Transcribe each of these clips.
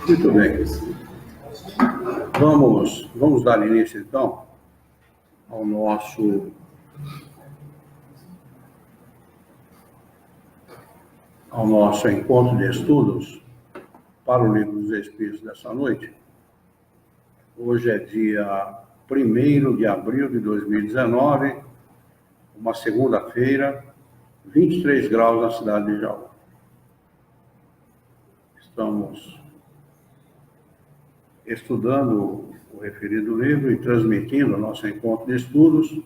Muito bem. Vamos dar início, então, ao nosso encontro de estudos para o Livro dos Espíritos dessa noite. Hoje é dia 1º de abril de 2019, uma segunda-feira, 23 graus na cidade de Jaú. Estamos estudando o referido livro e transmitindo o nosso encontro de estudos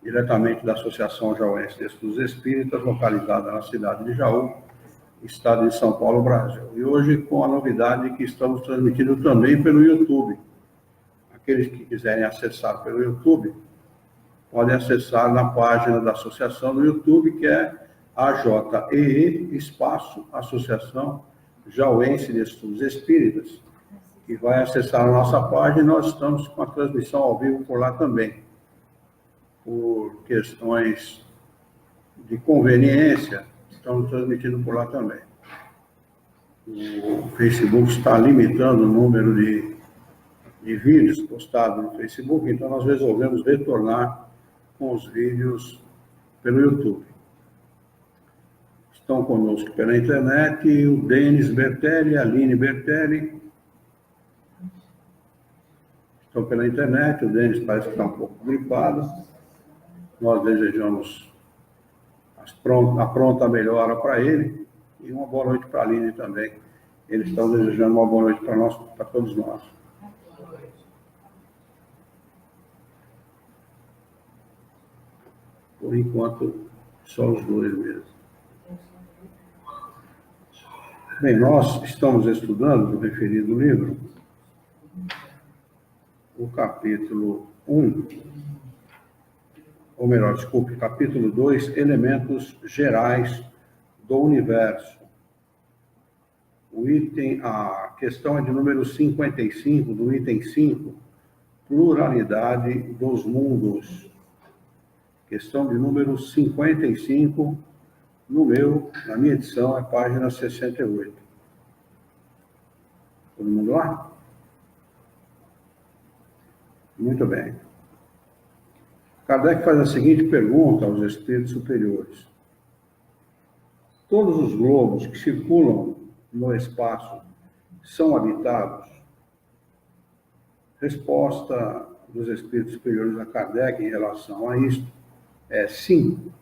diretamente da Associação Jauense de Estudos Espíritas, localizada na cidade de Jaú, estado de São Paulo, Brasil. E hoje com a novidade que estamos transmitindo também pelo YouTube. Aqueles que quiserem acessar pelo YouTube, podem acessar na página da associação no YouTube, que é AJEE, espaço Associação Jauense de Estudos Espíritas, e vai acessar a nossa página, e nós estamos com a transmissão ao vivo por lá também. Por questões de conveniência, estamos transmitindo por lá também. O Facebook está limitando o número de vídeos postados no Facebook, então nós resolvemos retornar com os vídeos pelo YouTube. Estão conosco pela internet o Denis Bertelli, a Aline Bertelli. Estão pela internet, o Denis parece que está um pouco gripado. Nós desejamos a pronta melhora para ele e uma boa noite para a Aline também. Eles estão desejando uma boa noite para nós, para todos nós. Por enquanto, só os dois mesmo. Bem, nós estamos estudando no referido livro o capítulo 1, ou melhor, desculpe, capítulo 2, Elementos Gerais do Universo. A questão é de número 55, do item 5, Pluralidade dos Mundos. Questão de número 55, na minha edição, é página 68. Todo mundo lá? Muito bem. Kardec faz a seguinte pergunta aos espíritos superiores. Todos os globos que circulam no espaço são habitados? Resposta dos espíritos superiores a Kardec em relação a isto é sim.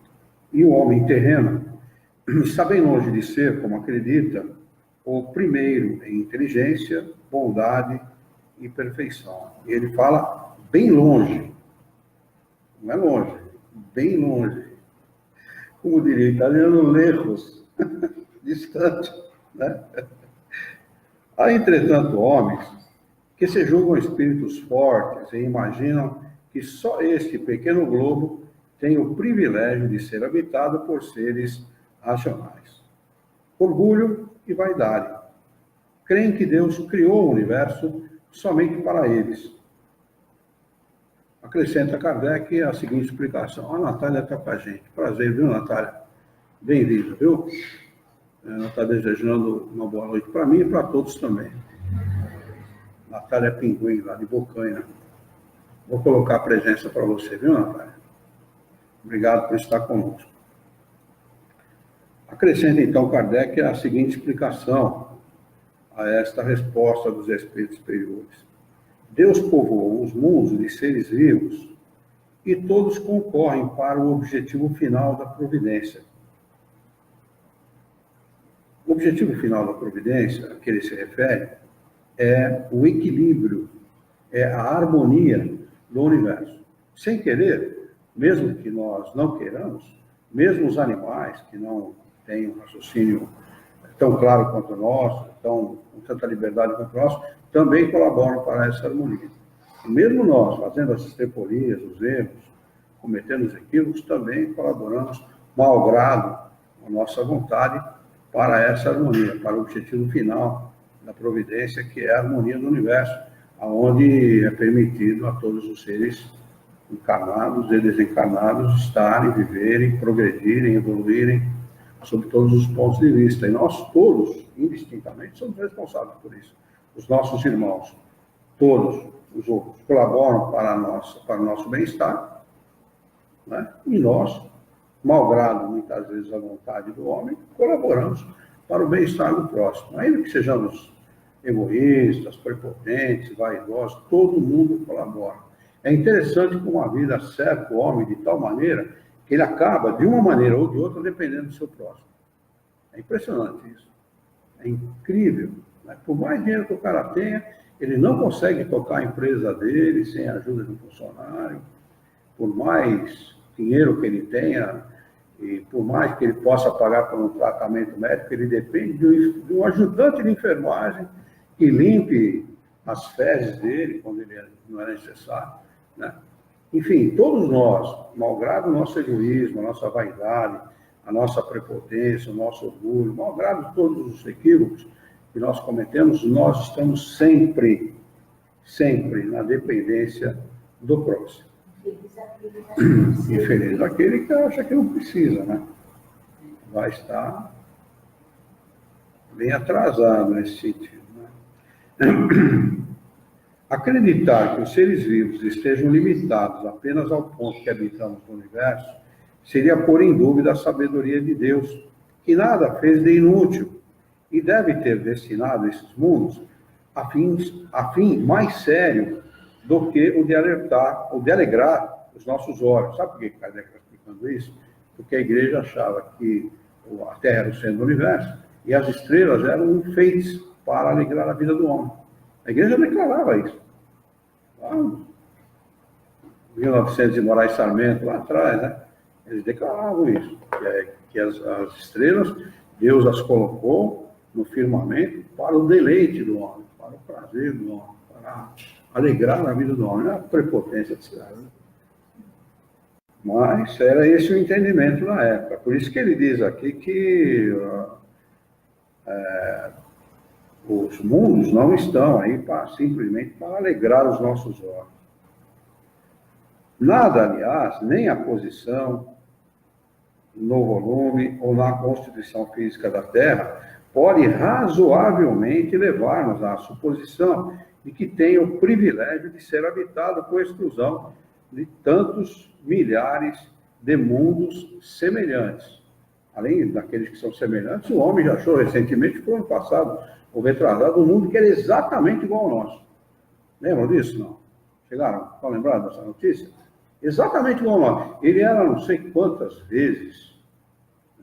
E o homem terreno está bem longe de ser, como acredita, o primeiro em inteligência, bondade e perfeição. E ele fala bem longe. Não é longe, bem longe. Como diria o italiano, lejos, distante, né? Há, entretanto, homens que se julgam espíritos fortes e imaginam que só este pequeno globo tem o privilégio de ser habitado por seres racionais. Orgulho e vaidade. Creem que Deus criou o universo somente para eles. Acrescenta Kardec a seguinte explicação. A Natália está com a gente. Prazer, viu, Natália? Bem-vinda, viu? Ela está desejando uma boa noite para mim e para todos também. Natália Pinguim, lá de Bocaina. Vou colocar a presença para você, viu, Natália? Obrigado por estar conosco. Acrescenta, então, Kardec a seguinte explicação a esta resposta dos espíritos superiores. Deus povoou os mundos de seres vivos e todos concorrem para o objetivo final da providência. O objetivo final da providência, a que ele se refere, é o equilíbrio, é a harmonia do universo. Sem querer, mesmo que nós não queiramos, mesmo os animais que não têm um raciocínio tão claro quanto o nosso, com tanta liberdade quanto o nosso, também colaboram para essa harmonia. E mesmo nós, fazendo as estreporias, os erros, cometendo os equívocos, também colaboramos, malgrado a nossa vontade, para essa harmonia, para o objetivo final da providência, que é a harmonia do universo, onde é permitido a todos os seres encarnados e desencarnados estarem, viverem, progredirem, evoluírem sob todos os pontos de vista. E nós todos, indistintamente, somos responsáveis por isso. Os nossos irmãos, todos os outros, colaboram para o nosso bem-estar, né? E nós, malgrado muitas vezes a vontade do homem, colaboramos para o bem-estar do próximo. Ainda que sejamos egoístas, prepotentes, vaidosos, todo mundo colabora. É interessante como a vida cerca o homem de tal maneira que ele acaba, de uma maneira ou de outra, dependendo do seu próximo. É impressionante isso. É incrível, né? Por mais dinheiro que o cara tenha, ele não consegue tocar a empresa dele sem a ajuda de um funcionário. Por mais dinheiro que ele tenha, e por mais que ele possa pagar por um tratamento médico, ele depende de um ajudante de enfermagem que limpe as fezes dele quando ele não é necessário, né? Enfim, todos nós, malgrado o nosso egoísmo, a nossa vaidade, a nossa prepotência, o nosso orgulho, malgrado todos os equívocos que nós cometemos, nós estamos sempre na dependência do próximo. Infeliz aquele que acha que não precisa, né? Vai estar bem atrasado nesse sentido, né? Acreditar que os seres vivos estejam limitados apenas ao ponto que habitamos no universo seria pôr em dúvida a sabedoria de Deus, que nada fez de inútil e deve ter destinado esses mundos a fim mais sério do que o de alegrar os nossos olhos. Sabe por que Kardec está explicando isso? Porque a igreja achava que a Terra era o centro do universo e as estrelas eram enfeites para alegrar a vida do homem. A igreja declarava isso. Lá em 1900 de Moraes Sarmento, lá atrás, né? Eles declaravam isso, que as estrelas, Deus as colocou no firmamento para o deleite do homem, para o prazer do homem, para alegrar a vida do homem. Não é a prepotência de ser. Mas era esse o entendimento na época. Por isso que ele diz aqui que os mundos não estão aí simplesmente para alegrar os nossos olhos. Nada, aliás, nem a posição no volume ou na constituição física da Terra pode razoavelmente levar-nos à suposição de que tem o privilégio de ser habitado por exclusão de tantos milhares de mundos semelhantes. Além daqueles que são semelhantes, o homem já achou recentemente, que no ano passado, ou retrasado, um mundo que era exatamente igual ao nosso. Lembram disso? Não? Chegaram? Estão lembrados dessa notícia? Exatamente igual ao nosso. Ele era não sei quantas vezes,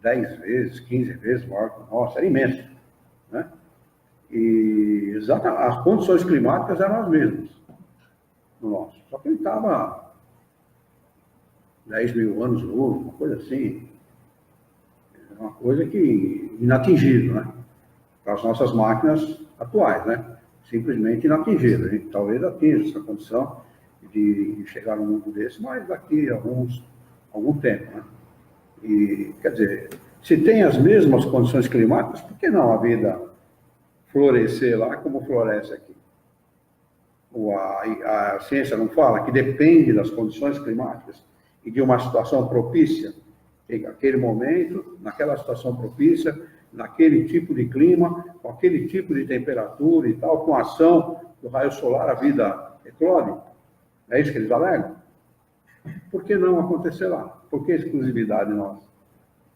10 vezes, 15 vezes maior que o nosso, era imenso, né? E as condições climáticas eram as mesmas no nosso. Só que ele estava 10 mil anos luz, uma coisa assim. Uma coisa que inatingível, né? Para as nossas máquinas atuais, né? Simplesmente inatingível. A gente talvez atinja essa condição de chegar num mundo desse, mas daqui a algum tempo, né? E, quer dizer, se tem as mesmas condições climáticas, por que não a vida florescer lá como floresce aqui? A ciência não fala que depende das condições climáticas e de uma situação propícia? Naquele momento, naquela situação propícia, naquele tipo de clima, com aquele tipo de temperatura e tal, com a ação do raio solar, a vida eclode. É isso que eles alegam? Por que não acontecer lá? Por que exclusividade nossa?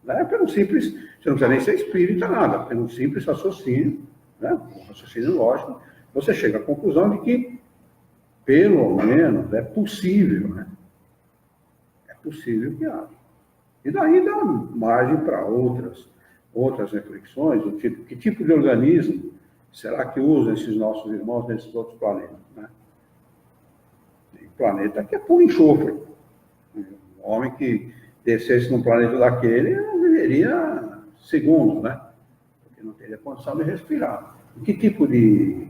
Na época, no simples, você não precisa nem ser espírita, nada, porque no simples raciocínio, né, um raciocínio lógico, você chega à conclusão de que, pelo menos, é possível, né? É possível que haja. E daí dá margem para outras reflexões, do tipo, que tipo de organismo será que usam esses nossos irmãos nesses outros planetas, né? Tem planeta que é puro enxofre. Um homem que descesse num planeta daquele não viveria segundos, né? Porque não teria condição de respirar. E que tipo de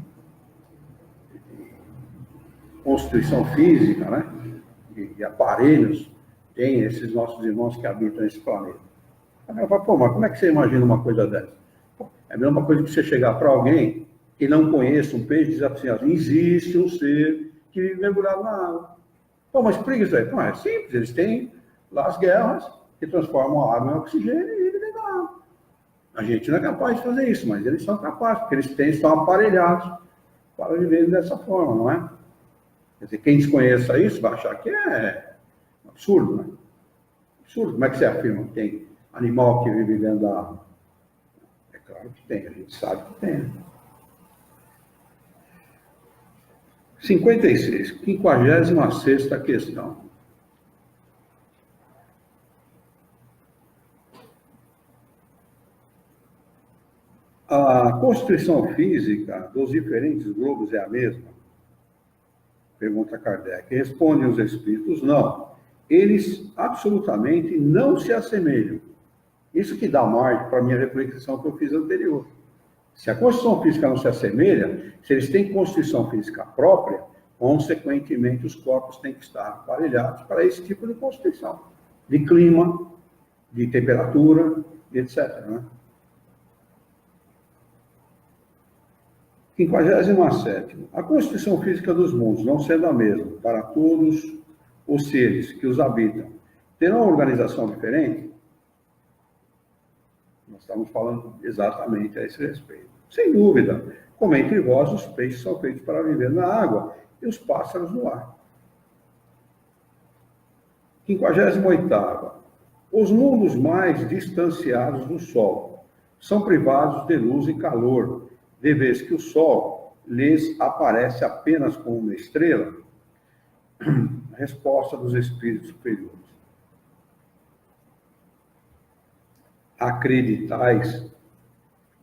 constituição física, né? De aparelhos tem esses nossos irmãos que habitam esse planeta? Aí eu falo, pô, mas como é que você imagina uma coisa dessa? É a mesma coisa que você chegar para alguém que não conheça um peixe e dizer assim, existe um ser que vive mergulhado na água. Pô, mas explica isso aí. Pô, é simples, eles têm lá as guerras, que transformam a água em oxigênio e vivem dentro da água. A gente não é capaz de fazer isso, mas eles são capazes, porque eles estão aparelhados para viverem dessa forma, não é? Quer dizer, quem desconheça isso vai achar que é absurdo, né? Absurdo. Como é que você afirma que tem animal que vive dentro da água? É claro que tem, a gente sabe que tem. 56, 56ª questão. A constituição física dos diferentes globos é a mesma? Pergunta Kardec. Respondem os espíritos, não. Eles absolutamente não se assemelham. Isso que dá margem para a minha reflexão que eu fiz anterior. Se a constituição física não se assemelha, se eles têm constituição física própria, consequentemente os corpos têm que estar aparelhados para esse tipo de constituição. De clima, de temperatura, etc. Né? 57ª. A constituição física dos mundos, não sendo a mesma para todos os seres que os habitam, terão uma organização diferente? Nós estamos falando exatamente a esse respeito. Sem dúvida, como entre vós, os peixes são feitos para viver na água e os pássaros no ar. 58ª. Os mundos mais distanciados do Sol são privados de luz e calor, de vez que o Sol lhes aparece apenas como uma estrela? Resposta dos espíritos superiores. Acreditais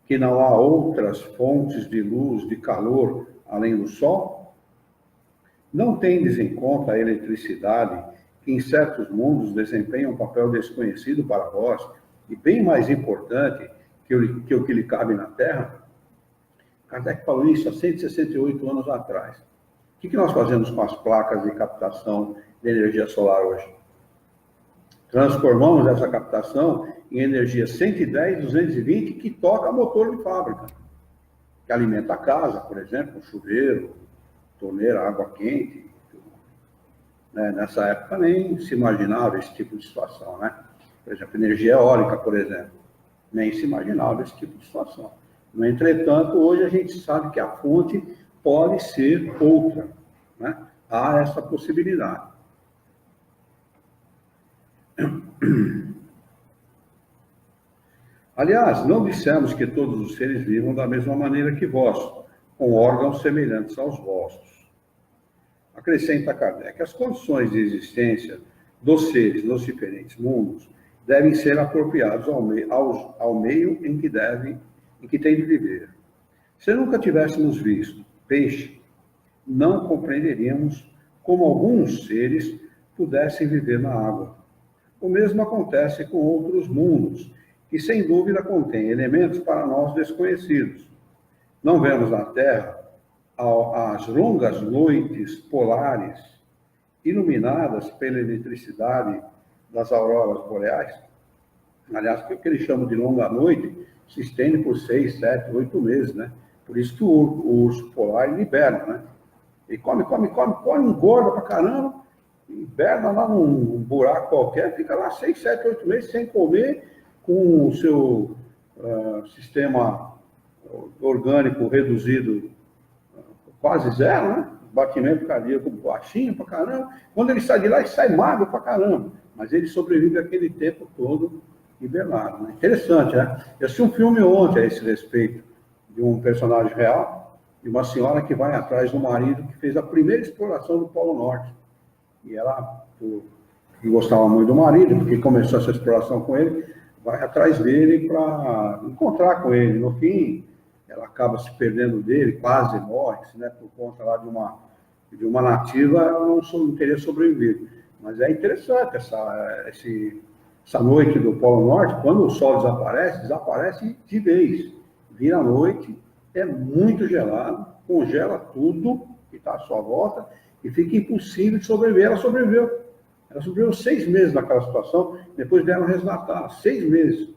que não há outras fontes de luz, de calor, além do Sol? Não tendes em conta a eletricidade, que em certos mundos desempenha um papel desconhecido para vós, e bem mais importante que o que lhe cabe na Terra? Kardec falou isso há 168 anos atrás. O que nós fazemos com as placas de captação de energia solar hoje? Transformamos essa captação em energia 110, 220, que toca motor de fábrica, que alimenta a casa, por exemplo, chuveiro, torneira, água quente. Nessa época nem se imaginava esse tipo de situação, né? Por exemplo, energia eólica, por exemplo, nem se imaginava esse tipo de situação. No entretanto, hoje a gente sabe que a fonte pode ser outra, né? Há essa possibilidade. Aliás, não dissemos que todos os seres vivam da mesma maneira que vós, com órgãos semelhantes aos vossos. Acrescenta Kardec, as condições de existência dos seres nos diferentes mundos devem ser apropriadas ao meio em que têm de viver. Se nunca tivéssemos visto peixe, não compreenderíamos como alguns seres pudessem viver na água. O mesmo acontece com outros mundos, que sem dúvida contêm elementos para nós desconhecidos. Não vemos na Terra as longas noites polares iluminadas pela eletricidade das auroras boreais? Aliás, o que eles chamam de longa noite se estende por 6, 7, 8 meses, né? Por isso que o urso polar ele hiberna, né? Ele come, engorda pra caramba, hiberna lá num buraco qualquer, fica lá 6, 7, 8 meses sem comer, com o seu sistema orgânico reduzido quase zero, né? Batimento cardíaco baixinho pra caramba. Quando ele sai de lá, ele sai magro pra caramba. Mas ele sobrevive aquele tempo todo hibernado, né? Interessante, né? Eu assisti um filme ontem a esse respeito, de um personagem real, de uma senhora que vai atrás do marido que fez a primeira exploração do Polo Norte. E ela, que gostava muito do marido, porque começou essa exploração com ele, vai atrás dele para encontrar com ele. No fim, ela acaba se perdendo dele, quase morre, né, por conta lá de uma nativa, ela não teria sobrevivido. Mas é interessante essa noite do Polo Norte, quando o sol desaparece de vez. Vira a noite, é muito gelado, congela tudo que está à sua volta e fica impossível de sobreviver. Ela sobreviveu. Ela sobreviveu 6 meses naquela situação, depois dela resgatar, 6 meses.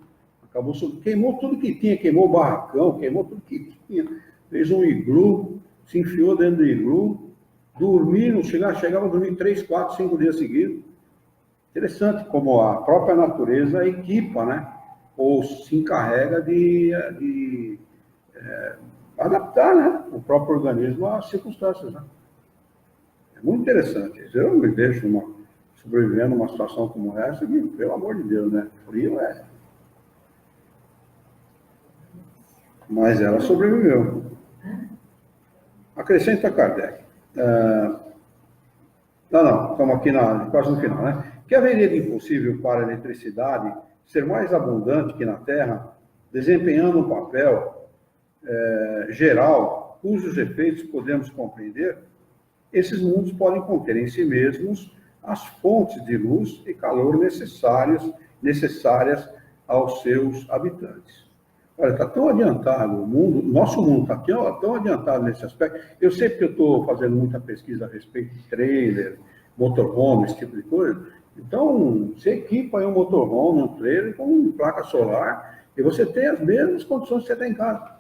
Acabou, queimou tudo que tinha, queimou o barracão, queimou tudo que tinha, fez um iglu, se enfiou dentro do iglu, dormindo, chegava a dormir 3, 4, 5 dias seguidos. Interessante como a própria natureza equipa, né? Ou se encarrega de adaptar, né? O próprio organismo às circunstâncias, né? É muito interessante. Eu não me vejo sobrevivendo numa situação como essa, que, pelo amor de Deus, né? Frio é. Mas ela sobreviveu. Acrescenta Kardec. Não, estamos aqui quase no final, né? Que haveria de impossível para a eletricidade ser mais abundante que na Terra, desempenhando um papel geral, cujos efeitos podemos compreender? Esses mundos podem conter em si mesmos as fontes de luz e calor necessárias aos seus habitantes. Olha, está tão adiantado o mundo, nosso mundo está tão adiantado nesse aspecto. Eu sei porque eu estou fazendo muita pesquisa a respeito de trailer, motorhome, esse tipo de coisa. Então, você equipa aí um motorhome, um trailer com placa solar, e você tem as mesmas condições que você tem em casa.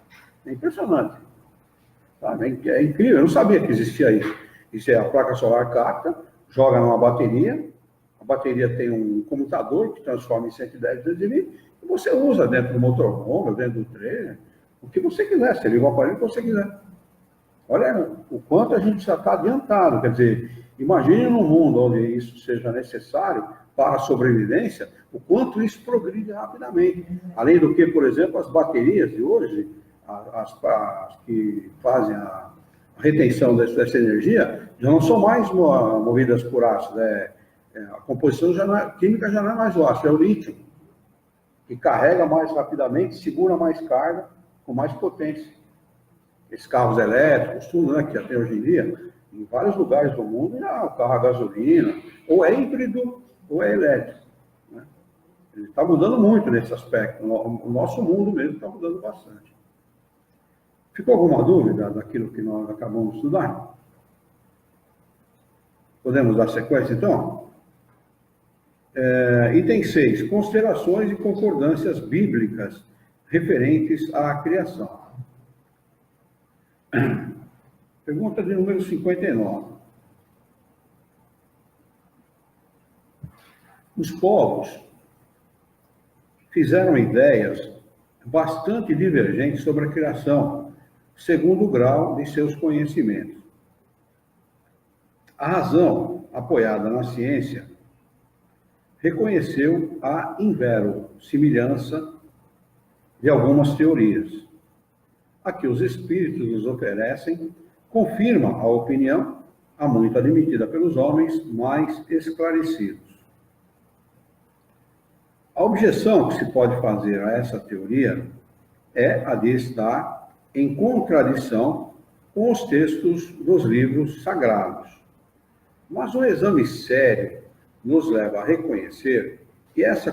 É impressionante. Sabe? É incrível, eu não sabia que existia isso. Isso é a placa solar capta, joga numa bateria, a bateria tem um comutador que transforma em 110 220, e você usa dentro do motorhome, dentro do trailer, o que você quiser, você liga o aparelho que você quiser. Olha o quanto a gente já está adiantado, quer dizer, imagine num mundo onde isso seja necessário para a sobrevivência, o quanto isso progride rapidamente. Além do que, por exemplo, as baterias de hoje, as que fazem a retenção dessa energia, já não são mais movidas por ácido. A composição química já não é mais o ácido, é o lítio, que carrega mais rapidamente, segura mais carga, com mais potência. Esses carros elétricos, tudo, né, que já tem hoje em dia, em vários lugares do mundo, o carro a gasolina, ou é híbrido, ou é elétrico. Né? Ele está mudando muito nesse aspecto. O nosso mundo mesmo está mudando bastante. Ficou alguma dúvida daquilo que nós acabamos de estudar? Podemos dar sequência, então? Item 6. Considerações e concordâncias bíblicas referentes à criação. Pergunta de número 59. Os povos fizeram ideias bastante divergentes sobre a criação, segundo o grau de seus conhecimentos. A razão, apoiada na ciência, reconheceu a inverossimilhança de algumas teorias. A que os espíritos nos oferecem confirma a opinião, há muito admitida pelos homens, mais esclarecidos. A objeção que se pode fazer a essa teoria é a de estar em contradição com os textos dos livros sagrados. Mas um exame sério nos leva a reconhecer que essa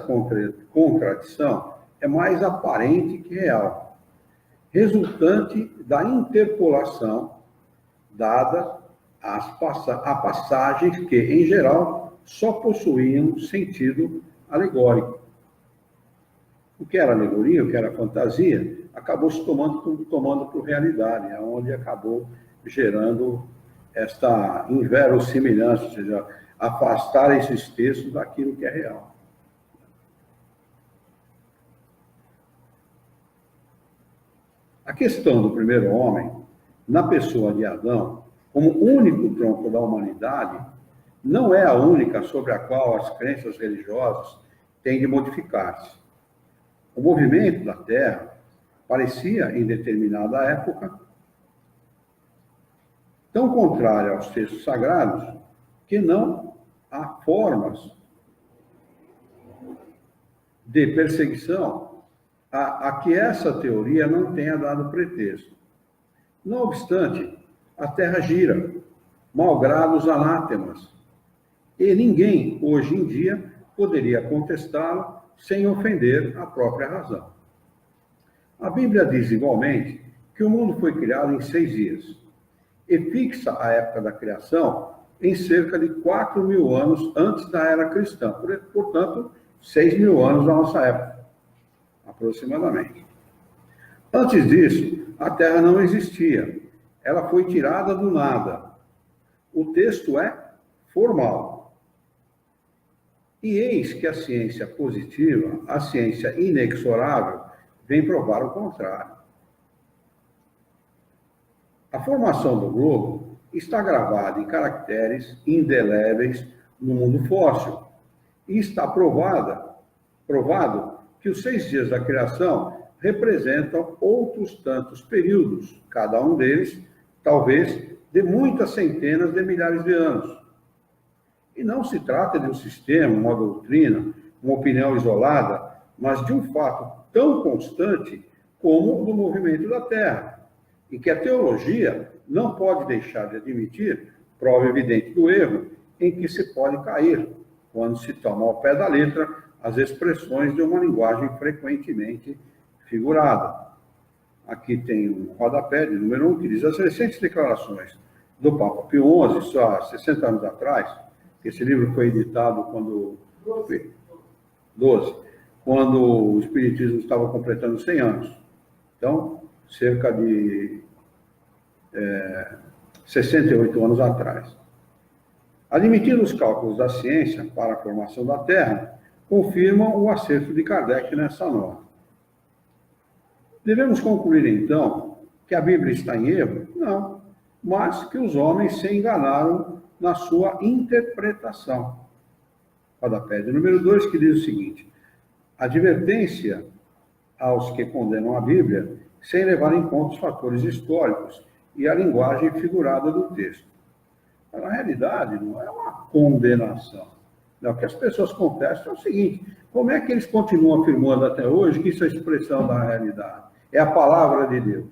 contradição é mais aparente que real, resultante da interpolação dada a passagens que, em geral, só possuíam sentido alegórico. O que era alegoria, o que era fantasia, acabou se tomando por realidade, onde acabou gerando esta inverossimilhança, ou seja, afastar esses textos daquilo que é real. A questão do primeiro homem, na pessoa de Adão, como único tronco da humanidade, não é a única sobre a qual as crenças religiosas têm de modificar-se. O movimento da Terra parecia, em determinada época, tão contrário aos textos sagrados que não há formas de perseguição a que essa teoria não tenha dado pretexto. Não obstante, a Terra gira, malgrado os anátemas, e ninguém, hoje em dia, poderia contestá-la sem ofender a própria razão. A Bíblia diz, igualmente, que o mundo foi criado em 6 dias, e fixa a época da criação em cerca de 4.000 anos antes da era cristã, portanto, 6.000 anos da nossa época, aproximadamente. Antes disso, a Terra não existia, ela foi tirada do nada. O texto é formal. E eis que a ciência positiva, a ciência inexorável, vem provar o contrário. A formação do globo está gravada em caracteres indeléveis no mundo fóssil e está provado que os 6 dias da criação representam outros tantos períodos, cada um deles, talvez, de muitas centenas de milhares de anos. E não se trata de um sistema, uma doutrina, uma opinião isolada, mas de um fato tão constante como o do movimento da Terra, e que a teologia não pode deixar de admitir prova evidente do erro em que se pode cair, quando se toma ao pé da letra as expressões de uma linguagem frequentemente figurada. Aqui tem um rodapé de número 1 que diz: as recentes declarações do Papa Pio XI, isso há 60 anos atrás, esse livro foi editado quando... 12, quando o Espiritismo estava completando 100 anos. Então, cerca de 68 anos atrás. Admitindo os cálculos da ciência para a formação da Terra, confirmam o acerto de Kardec nessa nota. Devemos concluir, então, que a Bíblia está em erro? Não, mas que os homens se enganaram na sua interpretação. Rodapé de número 2, que diz o seguinte: advertência aos que condenam a Bíblia sem levar em conta os fatores históricos e a linguagem figurada do texto. Mas, na realidade, não é uma condenação. Não, o que as pessoas contestam é o seguinte: como é que eles continuam afirmando até hoje que isso é expressão da realidade? É a palavra de Deus.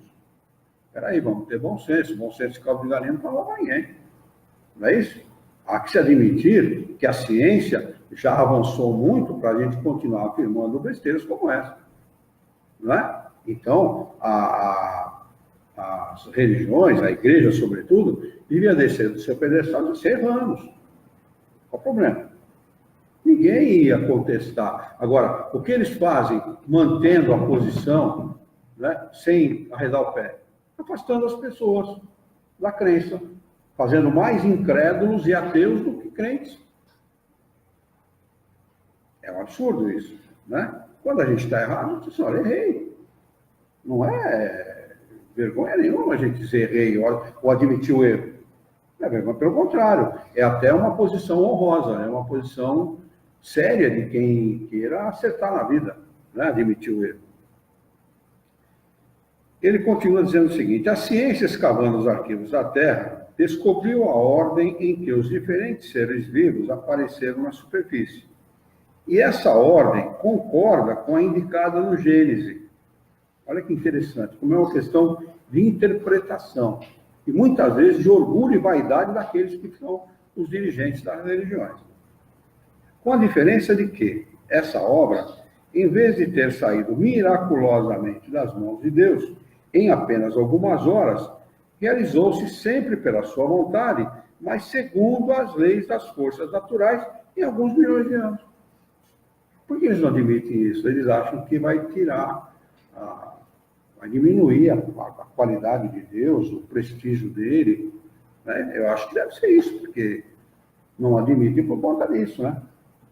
Espera aí, vamos ter bom senso. Bom senso e caldo de galinha não falava ninguém. Não é isso? Há que se admitir que a ciência já avançou muito para a gente continuar afirmando besteiras como essa. Não é? Então, as religiões, a igreja, sobretudo, devia descer do seu pedestal de 100 anos. Qual o problema? Ninguém ia contestar. Agora, o que eles fazem mantendo a posição, né, sem arredar o pé? Afastando as pessoas da crença, fazendo mais incrédulos e ateus do que crentes. É um absurdo isso, né? Quando a gente está errado, a gente diz: olha, errei. Não é vergonha nenhuma a gente dizer errei ou admitir o erro. Não é vergonha, pelo contrário. É até uma posição honrosa, é uma posição séria de quem queira acertar na vida, né? Admitir o erro. Ele continua dizendo o seguinte: a ciência, escavando os arquivos da Terra, descobriu a ordem em que os diferentes seres vivos apareceram na superfície. E essa ordem concorda com a indicada no Gênesis. Olha que interessante, como é uma questão de interpretação, e muitas vezes de orgulho e vaidade daqueles que são os dirigentes das religiões. Com a diferença de que essa obra, em vez de ter saído miraculosamente das mãos de Deus, em apenas algumas horas, realizou-se sempre pela sua vontade, mas segundo as leis das forças naturais, em alguns milhões de anos. Por que eles não admitem isso? Eles acham que vai tirar, vai diminuir a qualidade de Deus, o prestígio dele, né? Eu acho que deve ser isso, porque não admitem por conta disso, né?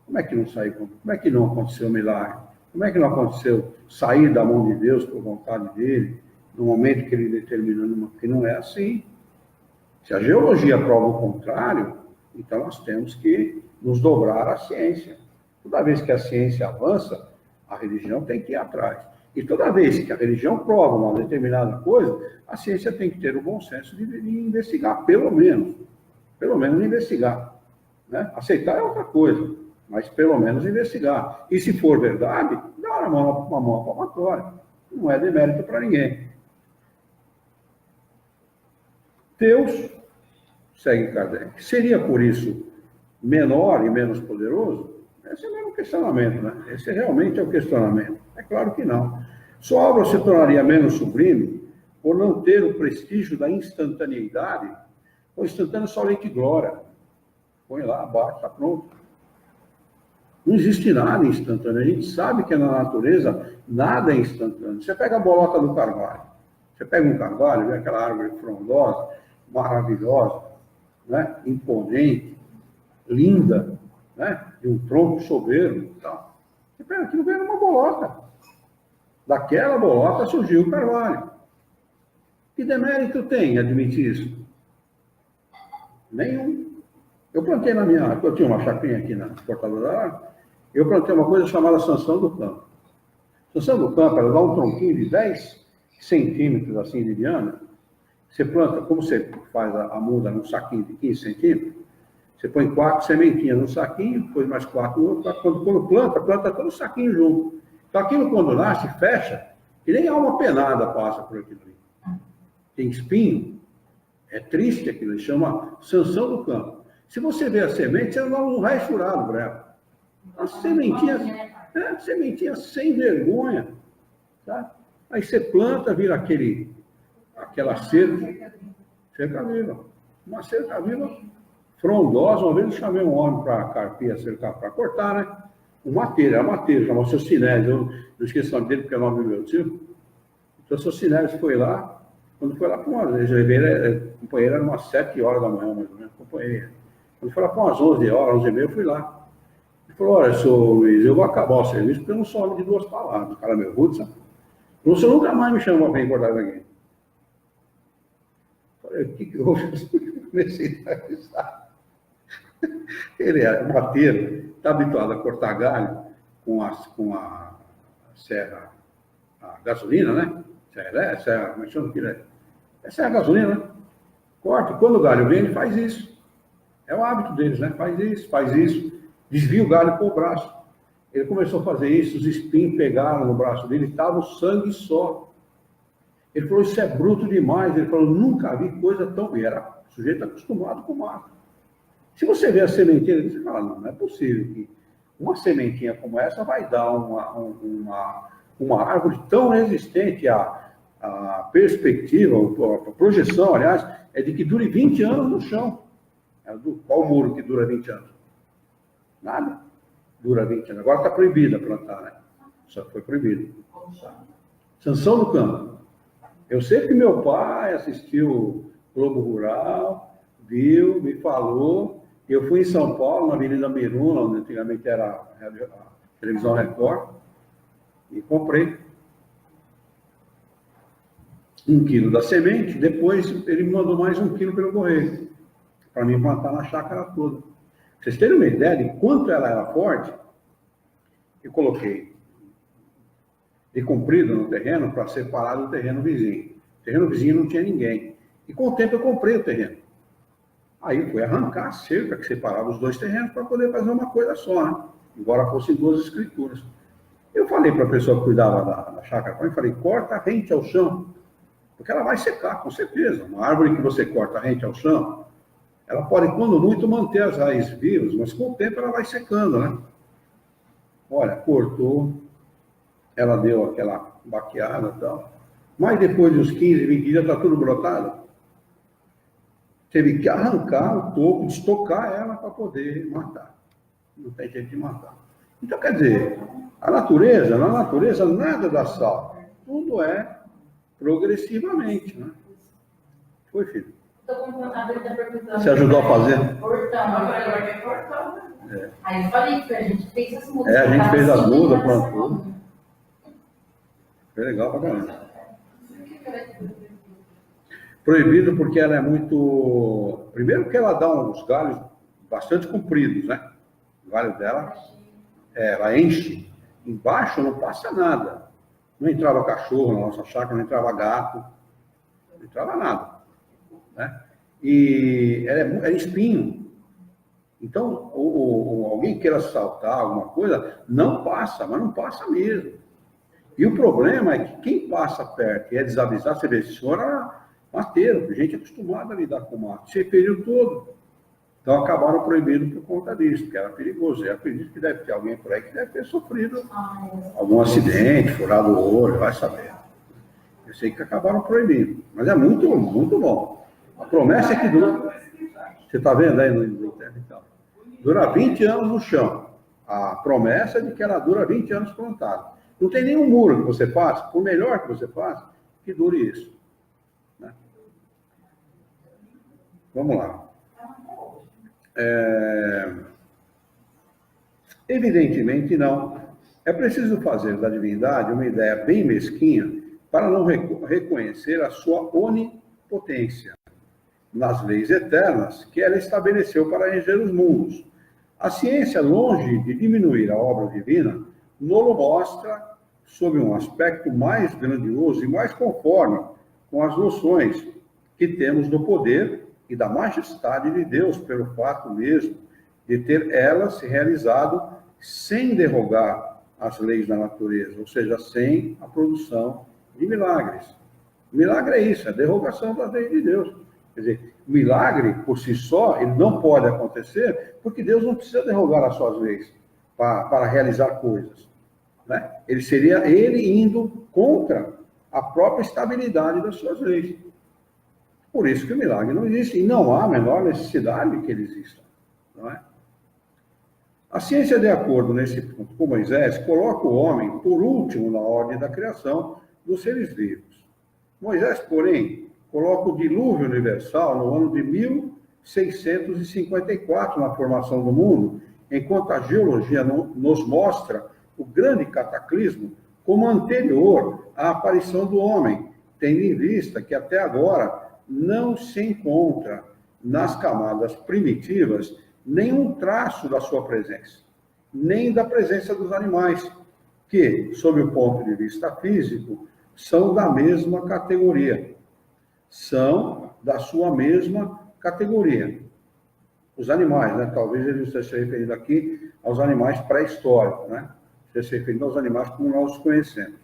Como é que não saiu? Como é que não aconteceu o milagre? Como é que não aconteceu sair da mão de Deus por vontade dele, no momento que ele determinou? Que não é assim. Se a geologia prova o contrário, então nós temos que nos dobrar à ciência. Toda vez que a ciência avança, a religião tem que ir atrás. E toda vez que a religião prova uma determinada coisa, a ciência tem que ter o bom senso de investigar, pelo menos investigar. Né? Aceitar é outra coisa, mas pelo menos investigar. E se for verdade, dá uma mão palmatória. Não é demérito para ninguém. Deus, segue Kardec, seria por isso menor e menos poderoso? Esse é o mesmo questionamento, né? Esse realmente é o questionamento. É claro que não. Sua obra se tornaria menos sublime por não ter o prestígio da instantaneidade. O instantâneo só leite e glória. Põe lá, abaixo, está pronto. Não existe nada instantâneo. A gente sabe que na natureza nada é instantâneo. Você pega a bolota do carvalho. Você pega um carvalho, vê aquela árvore frondosa, maravilhosa, né? Imponente, linda, né? de um tronco soberbo e tal. Aquilo veio numa bolota. Daquela bolota surgiu o carvalho. Que demérito tem admitir isso? Nenhum. Eu plantei eu tinha uma chacrinha aqui na Portadora, eu plantei uma coisa chamada sanção do campo. Sanção do campo, ela dá um tronquinho de 10 centímetros assim de diâmetro. Você planta, como você faz a muda num saquinho de 15 centímetros, você põe 4 sementinhas no saquinho, depois mais 4 no outro, quando planta todo o saquinho junto. Então aquilo quando nasce, fecha, e nem alma penada passa por aquilo ali. Tem espinho, é triste aquilo, chama sanção do campo. Se você vê a semente, você não vai furar por ela. A sementinha sem vergonha. Tá? Aí você planta, vira aquela cerca viva. Uma cerca viva frondosa. Uma vez eu chamei um homem para carpir a cerca, para cortar, né? Um mateiro, chamava seu Sinésio. Eu não esqueci o nome dele, porque é o nome do meu tio. Então, o seu Sinésio foi lá. Quando foi lá para umas vezes, eu acompanhei ele, era umas 7 horas da manhã, mais ou menos, acompanhei ele. Quando foi lá para umas 11 horas, 11 e meia, eu fui lá. Ele falou, olha, senhor Luiz, eu vou acabar o serviço porque eu não sou homem de 2 palavras. O cara é meu rude, sabe? Você nunca mais me chama para vir cortar aqui. Eu falei, o que houve? Comecei a avisar. Ele é mateiro, está habituado a cortar galho com a serra, a gasolina, né? Serra, como é que chama aquilo? Essa é a gasolina, né? Corta, quando o galho vem, ele faz isso. É o hábito deles, né? Faz isso, desvia o galho com o braço. Ele começou a fazer isso, os espinhos pegaram no braço dele, estava o sangue só. Ele falou, isso é bruto demais. Ele falou, nunca vi coisa tão... E era o sujeito acostumado com o mato. Se você vê a sementinha, você fala, não é possível que uma sementinha como essa vai dar uma árvore tão resistente. A perspectiva, a projeção, aliás, é de que dure 20 anos no chão. Qual muro que dura 20 anos? Nada. Dura 20 anos. Agora está proibida plantar, né? Só foi proibido. Sanção do campo. Eu sei que meu pai assistiu Globo Rural, viu, me falou. Eu fui em São Paulo, na Avenida Miruna, onde antigamente era a televisão Record, e comprei 1 quilo da semente. Depois ele me mandou mais 1 quilo pelo correio, para mim plantar na chácara toda. Pra vocês terem uma ideia de quanto ela era forte, eu coloquei de comprido no terreno para separar do terreno vizinho. O terreno vizinho não tinha ninguém. E com o tempo eu comprei o terreno. Aí fui arrancar a cerca que separava os 2 terrenos para poder fazer uma coisa só, né? Embora fossem 2 escrituras. Eu falei para a pessoa que cuidava da chácara, eu falei, corta rente ao chão, porque ela vai secar, com certeza. Uma árvore que você corta rente ao chão, ela pode, quando muito, manter as raízes vivas, mas com o tempo ela vai secando, né? Olha, cortou, ela deu aquela baqueada e tal, mas depois de uns 15, 20 dias está tudo brotado. Teve que arrancar o toco, destocar ela para poder matar. Não tem jeito de matar. Então, quer dizer, na natureza nada dá salto. Tudo é progressivamente, né? Foi, filho? Você ajudou a fazer? Aí eu falei que a gente fez as mudas. A gente fez as mudas, plantou. Foi legal pra caramba. Proibido porque ela é muito... Primeiro que ela dá uns galhos bastante compridos, né? O galho dela, ela enche. Embaixo não passa nada. Não entrava cachorro na nossa chácara, não entrava gato, não entrava nada, né? E ela é espinho. Então, alguém queira saltar alguma coisa, não passa, mas não passa mesmo. E o problema é que quem passa perto e é desavisado, você vê, esse senhor era mateiro, gente acostumada a lidar com mato, esse período todo. Então acabaram proibindo por conta disso, porque era perigoso. Eu acredito que deve ter alguém por aí que deve ter sofrido algum acidente, furado o olho, vai saber. Eu sei que acabaram proibindo, mas é muito, muito bom. A promessa é que dura. Você está vendo aí no internet e tal? Dura 20 anos no chão. A promessa é de que ela dura 20 anos plantada. Não tem nenhum muro que você faça, por melhor que você faça, que dure isso. Né? Vamos lá. Evidentemente não. É preciso fazer da divindade uma ideia bem mesquinha para não reconhecer a sua onipotência nas leis eternas que ela estabeleceu para reger os mundos. A ciência, longe de diminuir a obra divina, nos mostra sob um aspecto mais grandioso e mais conforme com as noções que temos do poder e da majestade de Deus, pelo fato mesmo de ter ela se realizado sem derrogar as leis da natureza, ou seja, sem a produção de milagres. Milagre é isso, é a derrogação das leis de Deus. Quer dizer, milagre por si só, ele não pode acontecer, porque Deus não precisa derrogar as suas leis para realizar coisas. Né? Ele seria ele indo contra a própria estabilidade das suas leis. Por isso que o milagre não existe, e não há a menor necessidade que ele exista. Não é? A ciência, de acordo nesse ponto com Moisés, coloca o homem por último na ordem da criação dos seres vivos. Moisés, porém, coloca o dilúvio universal no ano de 1654 na formação do mundo, enquanto a geologia nos mostra o grande cataclismo como anterior à aparição do homem, tendo em vista que até agora não se encontra nas camadas primitivas nenhum traço da sua presença, nem da presença dos animais, que, sob o ponto de vista físico, são da mesma categoria. São da sua mesma categoria. Os animais, né? Talvez ele esteja se referindo aqui aos animais pré-históricos, né? Esteja se referindo aos animais como nós os conhecemos.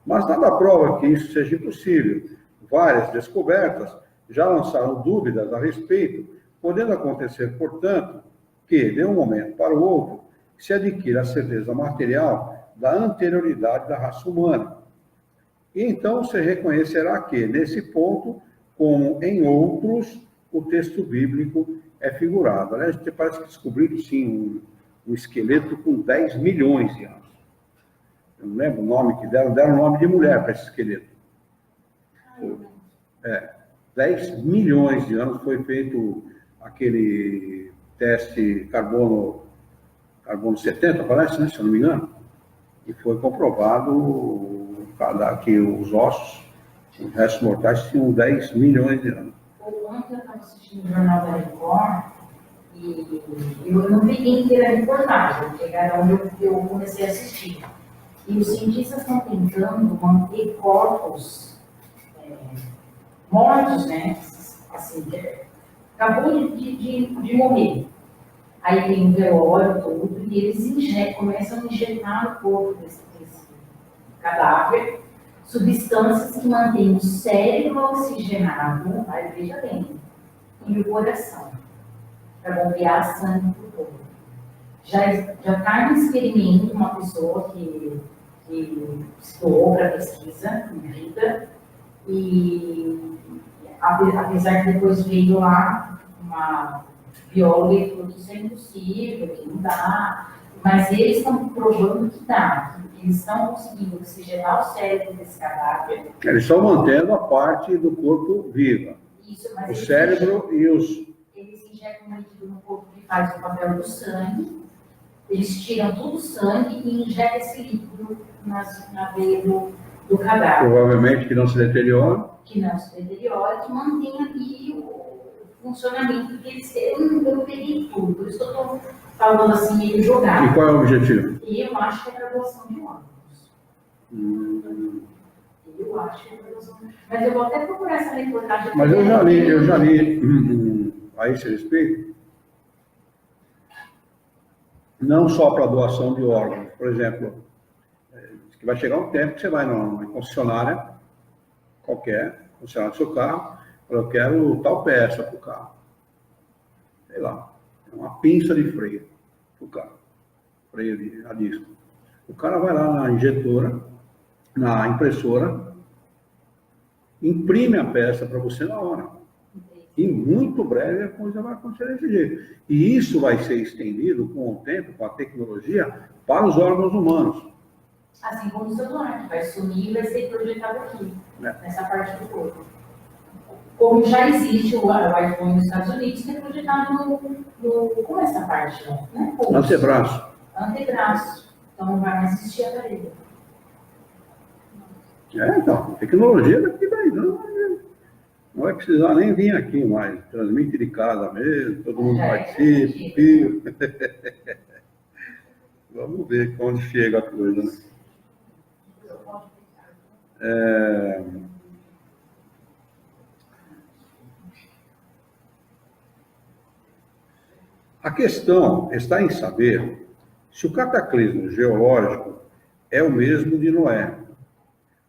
Mas nada prova que isso seja impossível. Várias descobertas já lançaram dúvidas a respeito, podendo acontecer, portanto, que, de um momento para o outro, se adquira a certeza material da anterioridade da raça humana. E então se reconhecerá que, nesse ponto, como em outros, o texto bíblico é figurado. Aliás, parece que descobriram, sim, um esqueleto com 10 milhões de anos. Eu não lembro o nome que deram o nome de mulher para esse esqueleto. 10 milhões de anos foi feito aquele teste carbono 70, parece, né, se eu não me engano, e foi comprovado que os ossos, os restos mortais, tinham 10 milhões de anos. Ontem eu estava assistindo o Jornal da Record e eu não peguei inteira a reportagem, chegaram onde eu comecei a assistir. E os cientistas estão tentando manter corpos mortos, né? Assim, acabou de morrer. Aí tem um velório, tudo, e eles começam a injetar no corpo desse cadáver substâncias que mantêm o cérebro oxigenado, aí veja bem, e o coração, para bombear sangue para o corpo. Já está no experimento uma pessoa que estudou para pesquisa em vida, e apesar que depois veio lá uma bióloga e falou que isso é impossível, que não dá, mas eles estão provando que dá, que eles estão conseguindo oxigenar o cérebro desse cadáver. Eles estão mantendo a parte do corpo viva. Isso, mas o cérebro e os... Eles injetam um líquido no corpo que faz o papel do sangue, eles tiram todo o sangue e injetam esse líquido na veia do cadáver. Provavelmente que não se deteriora. Que mantém ali o funcionamento que eles têm. Eu não peguei tudo, por isso que eu estou falando assim, meio jogado. E qual é o objetivo? E eu acho que é a graduação de órgãos. Eu acho que é a graduação de órgãos. Mas eu vou até procurar essa reportagem. Mas eu já li a esse respeito, não só para doação de órgãos. Por exemplo, que vai chegar um tempo que você vai numa concessionária qualquer, concessionária do seu carro, eu quero tal peça para o carro. Sei lá, uma pinça de freio para o carro, freio a disco. O cara vai lá na injetora, na impressora, imprime a peça para você na hora. E muito breve a coisa vai acontecer desse jeito. E isso vai ser estendido com o tempo, com a tecnologia, para os órgãos humanos. Assim como o celular, que vai sumir e vai ser projetado aqui, nessa parte do corpo. Como já existe o iPhone nos Estados Unidos, que é projetado no como é essa parte, né? No antebraço. antebraço. Então não vai mais existir aparelho. Então, tecnologia daqui daí não vai precisar nem vir aqui mais. Transmite de casa mesmo, todo mundo participa, fio. Vamos ver onde chega a coisa, né? A questão está em saber se o cataclismo geológico é o mesmo de Noé.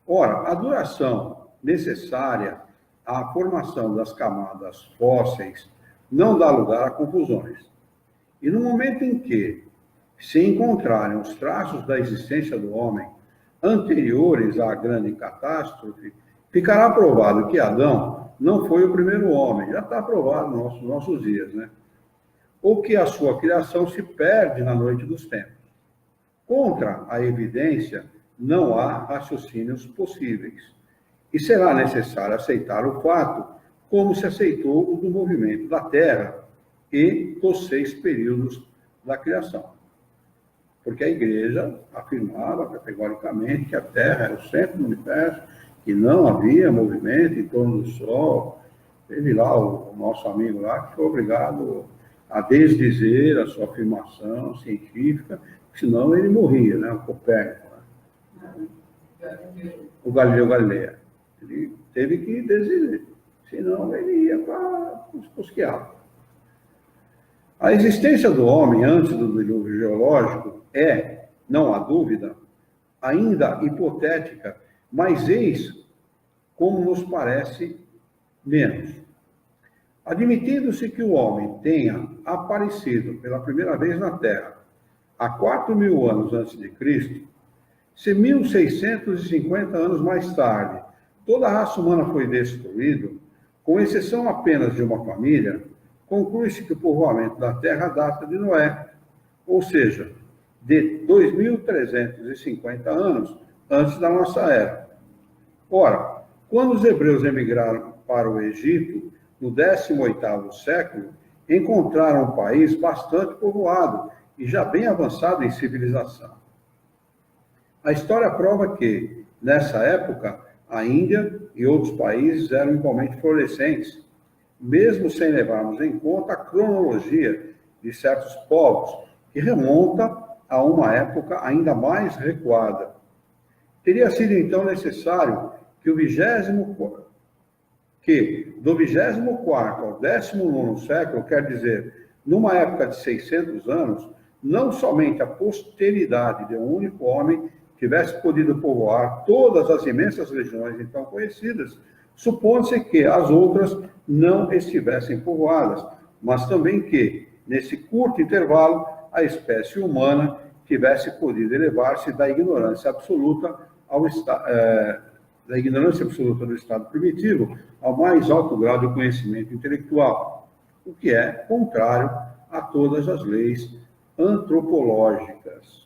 Ora, a duração necessária à formação das camadas fósseis não dá lugar a confusões. E no momento em que se encontrarem os traços da existência do homem anteriores à grande catástrofe, ficará provado que Adão não foi o primeiro homem, já está provado nos nossos dias, né? Ou que a sua criação se perde na noite dos tempos. Contra a evidência, não há raciocínios possíveis. E será necessário aceitar o fato como se aceitou o do movimento da Terra e dos 6 períodos da criação. Porque a igreja afirmava categoricamente que a Terra era o centro do universo, que não havia movimento em torno do Sol. Teve lá o nosso amigo lá que foi obrigado a desdizer a sua afirmação científica, senão ele morria, né? O Copérnico, né? O Galileu Galilei. Ele teve que desdizer, senão ele ia para os quiabos. A existência do homem antes do dilúvio geológico é, não há dúvida, ainda hipotética, mas eis como nos parece menos. Admitindo-se que o homem tenha aparecido pela primeira vez na Terra há 4.000 anos antes de Cristo, se 1.650 anos mais tarde toda a raça humana foi destruída, com exceção apenas de uma família, conclui-se que o povoamento da Terra data de Noé, ou seja, de 2.350 anos antes da nossa era. Ora, quando os hebreus emigraram para o Egito, no 18º século, encontraram um país bastante povoado e já bem avançado em civilização. A história prova que, nessa época, a Índia e outros países eram igualmente florescentes, mesmo sem levarmos em conta a cronologia de certos povos, que remonta a uma época ainda mais recuada. Teria sido, então, necessário que do 24º ao 19º século, quer dizer, numa época de 600 anos, não somente a posteridade de um único homem tivesse podido povoar todas as imensas regiões então conhecidas, supondo-se que as outras não estivessem povoadas, mas também que, nesse curto intervalo, a espécie humana tivesse podido elevar-se da ignorância absoluta do estado primitivo ao mais alto grau de conhecimento intelectual, o que é contrário a todas as leis antropológicas.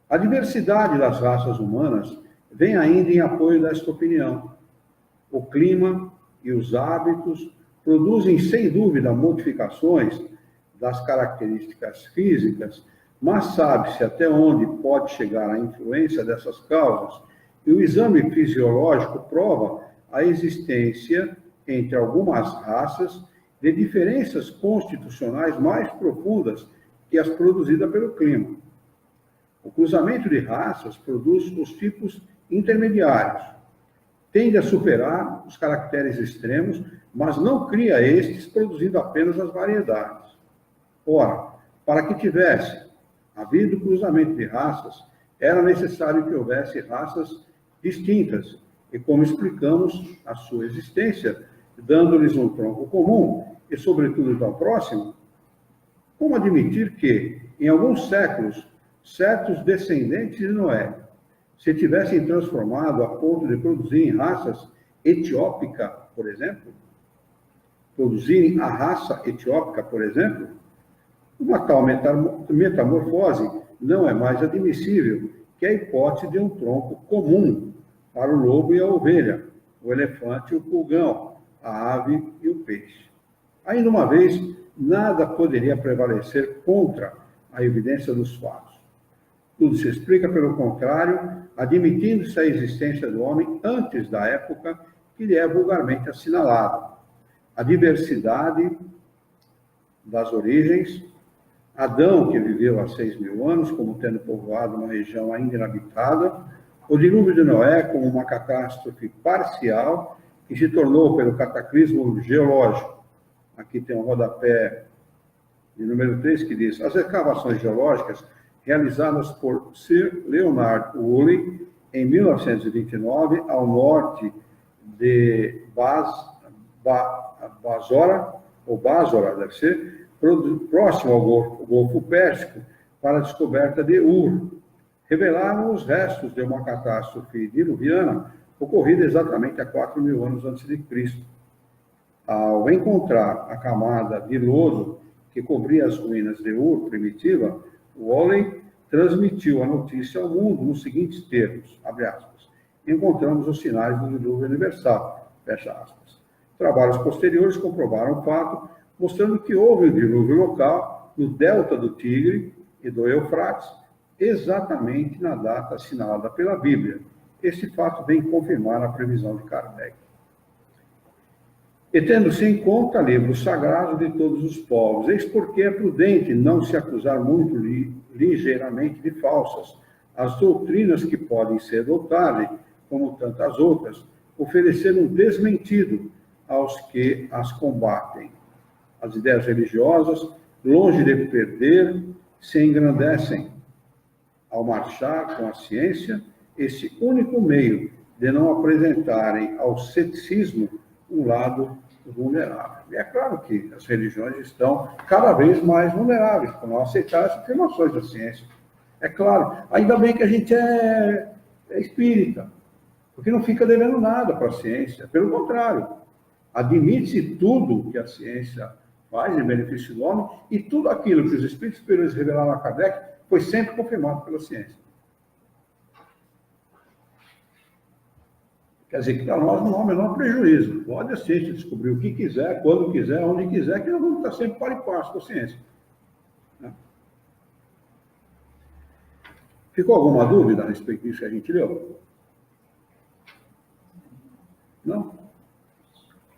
A diversidade das raças humanas vem ainda em apoio desta opinião. O clima e os hábitos produzem, sem dúvida, modificações das características físicas, mas sabe-se até onde pode chegar a influência dessas causas, e o exame fisiológico prova a existência, entre algumas raças, de diferenças constitucionais mais profundas que as produzidas pelo clima. O cruzamento de raças produz os tipos intermediários. Tende a superar os caracteres extremos, mas não cria estes, produzindo apenas as variedades. Ora, para que tivesse havido cruzamento de raças, era necessário que houvesse raças distintas, e como explicamos a sua existência, dando-lhes um tronco comum, e sobretudo tão próximo, como admitir que, em alguns séculos, certos descendentes de Noé se tivessem transformado a ponto de produzirem raças etiópica, por exemplo, produzirem a raça etiópica, por exemplo, uma tal metamorfose não é mais admissível que a hipótese de um tronco comum para o lobo e a ovelha, o elefante e o pulgão, a ave e o peixe. Ainda uma vez, nada poderia prevalecer contra a evidência dos fatos. Tudo se explica pelo contrário, admitindo-se a existência do homem antes da época que lhe é vulgarmente assinalada. A diversidade das origens, Adão, que viveu há 6.000 anos, como tendo povoado uma região ainda inabitada, o dilúvio de Noé como uma catástrofe parcial que se tornou pelo cataclismo geológico. Aqui tem um rodapé de número 3 que diz: as escavações geológicas realizadas por Sir Leonard Woolley em 1929 ao norte de Basora, deve ser, próximo ao Golfo Pérsico, para a descoberta de Ur, revelaram os restos de uma catástrofe diluviana ocorrida exatamente há 4.000 anos antes de Cristo. Ao encontrar a camada de lodo que cobria as ruínas de Ur primitiva, Woolley transmitiu a notícia ao mundo nos seguintes termos, abre aspas: encontramos os sinais do dilúvio universal, fecha aspas. Trabalhos posteriores comprovaram o fato, mostrando que houve um dilúvio local no delta do Tigre e do Eufrates, exatamente na data assinalada pela Bíblia. Esse fato vem confirmar a previsão de Kardec. E tendo-se em conta livro sagrado de todos os povos, eis porque é prudente não se acusar muito ligeiramente de falsas as doutrinas que podem ser adotadas, como tantas outras, oferecer um desmentido aos que as combatem. As ideias religiosas, longe de perder, se engrandecem ao marchar com a ciência, esse único meio de não apresentarem ao ceticismo um lado vulnerável. E é claro que as religiões estão cada vez mais vulneráveis por não aceitar as afirmações da ciência. É claro, ainda bem que a gente é espírita, porque não fica devendo nada para a ciência. Pelo contrário, admite-se tudo que a ciência faz em benefício do homem e tudo aquilo que os espíritos superiores revelaram a Kardec foi sempre confirmado pela ciência. Quer dizer que para nós não há o menor prejuízo. Pode a ciência descobrir o que quiser, quando quiser, onde quiser, que nós vamos estar sempre para e passo com a ciência. Ficou alguma dúvida a respeito disso que a gente leu? Não?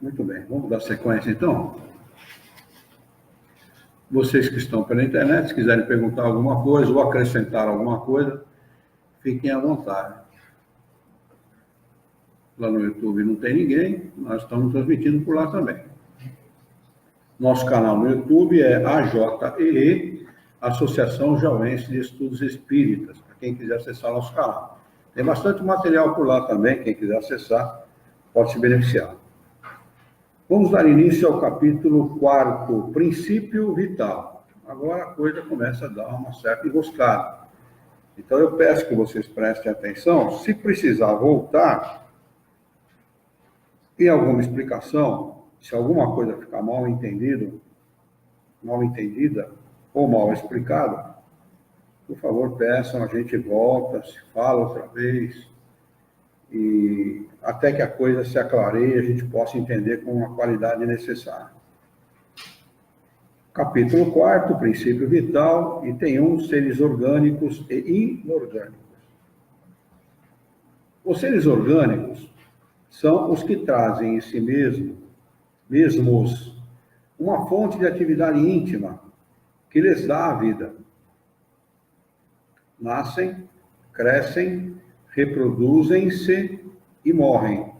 Muito bem, vamos dar sequência então? Vocês que estão pela internet, se quiserem perguntar alguma coisa ou acrescentar alguma coisa, fiquem à vontade. Lá no YouTube não tem ninguém, nós estamos transmitindo por lá também. Nosso canal no YouTube é AJEE, Associação Jauense de Estudos Espíritas, para quem quiser acessar nosso canal. Tem bastante material por lá também, quem quiser acessar pode se beneficiar. Vamos dar início ao capítulo 4, Princípio Vital. Agora a coisa começa a dar uma certa enroscada. Então eu peço que vocês prestem atenção, se precisar voltar em alguma explicação, se alguma coisa ficar mal entendida ou mal explicada, por favor, peçam, a gente volta, se fala outra vez, e até que a coisa se aclareie, a gente possa entender com a qualidade necessária. Capítulo 4, Princípio Vital, item 1, Seres Orgânicos e Inorgânicos. Os seres orgânicos são os que trazem em si mesmos uma fonte de atividade íntima que lhes dá a vida. Nascem, crescem, reproduzem-se e morrem.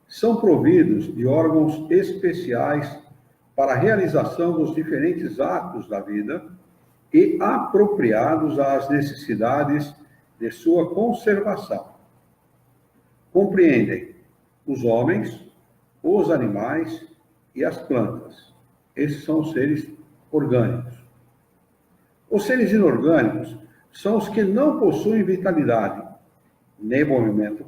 São providos de órgãos especiais para a realização dos diferentes atos da vida e apropriados às necessidades de sua conservação. Compreendem os homens, os animais e as plantas. Esses são os seres orgânicos. Os seres inorgânicos são os que não possuem vitalidade, nem movimentos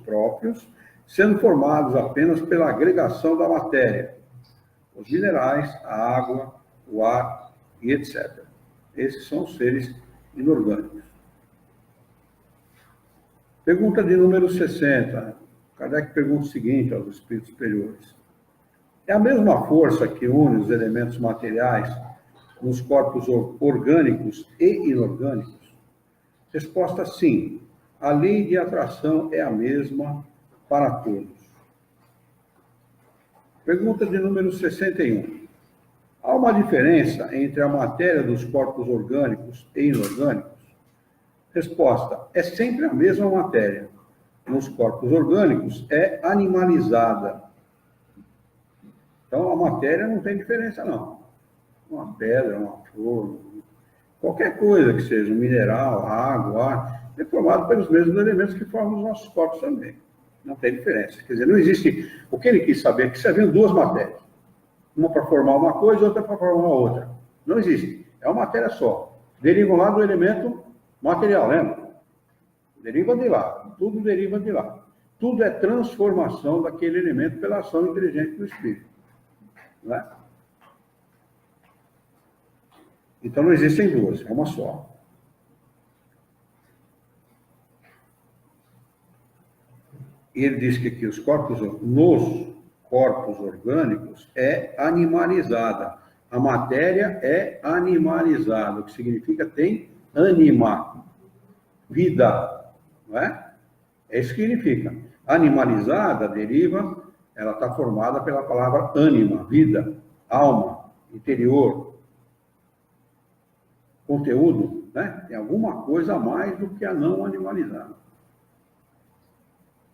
próprios, sendo formados apenas pela agregação da matéria, os minerais, a água, o ar e etc. Esses são os seres inorgânicos. Pergunta de número 60. Kardec pergunta o seguinte aos espíritos superiores: É a mesma força que une os elementos materiais nos corpos orgânicos e inorgânicos? Resposta: sim. A lei de atração é a mesma para todos. Pergunta de número 61. Há uma diferença entre a matéria dos corpos orgânicos e inorgânicos? Resposta: é sempre a mesma matéria. Nos corpos orgânicos é animalizada. Então a matéria não tem diferença, não. Uma pedra, uma flor, qualquer coisa que seja, um mineral, água, ar, é formado pelos mesmos elementos que formam os nossos corpos também. Não tem diferença. Quer dizer, não existe. O que ele quis saber é que haviam duas matérias. Uma para formar uma coisa e outra para formar outra. Não existe. É uma matéria só. Derivam lá do elemento material, lembra? Deriva de lá. Tudo deriva de lá. Tudo é transformação daquele elemento pela ação inteligente do espírito. Não é? Então não existem duas, é uma só. E ele diz que aqui nos corpos orgânicos é animalizada. A matéria é animalizada, o que significa tem ânima, vida, não é? É isso que significa. Animalizada deriva, ela está formada pela palavra ânima, vida, alma, interior, conteúdo, né? Tem alguma coisa a mais do que a não animalizada.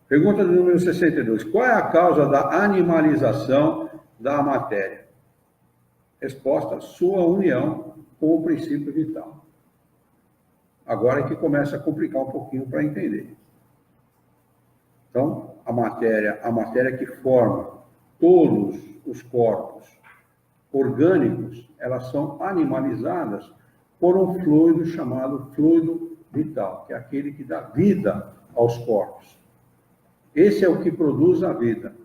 Pergunta do número 62. Qual é a causa da animalização da matéria? Resposta: sua união com o princípio vital. Agora é que começa a complicar um pouquinho para entender. Então, a matéria que forma todos os corpos orgânicos, elas são animalizadas por um fluido chamado fluido vital, que é aquele que dá vida aos corpos. Esse é o que produz a vida.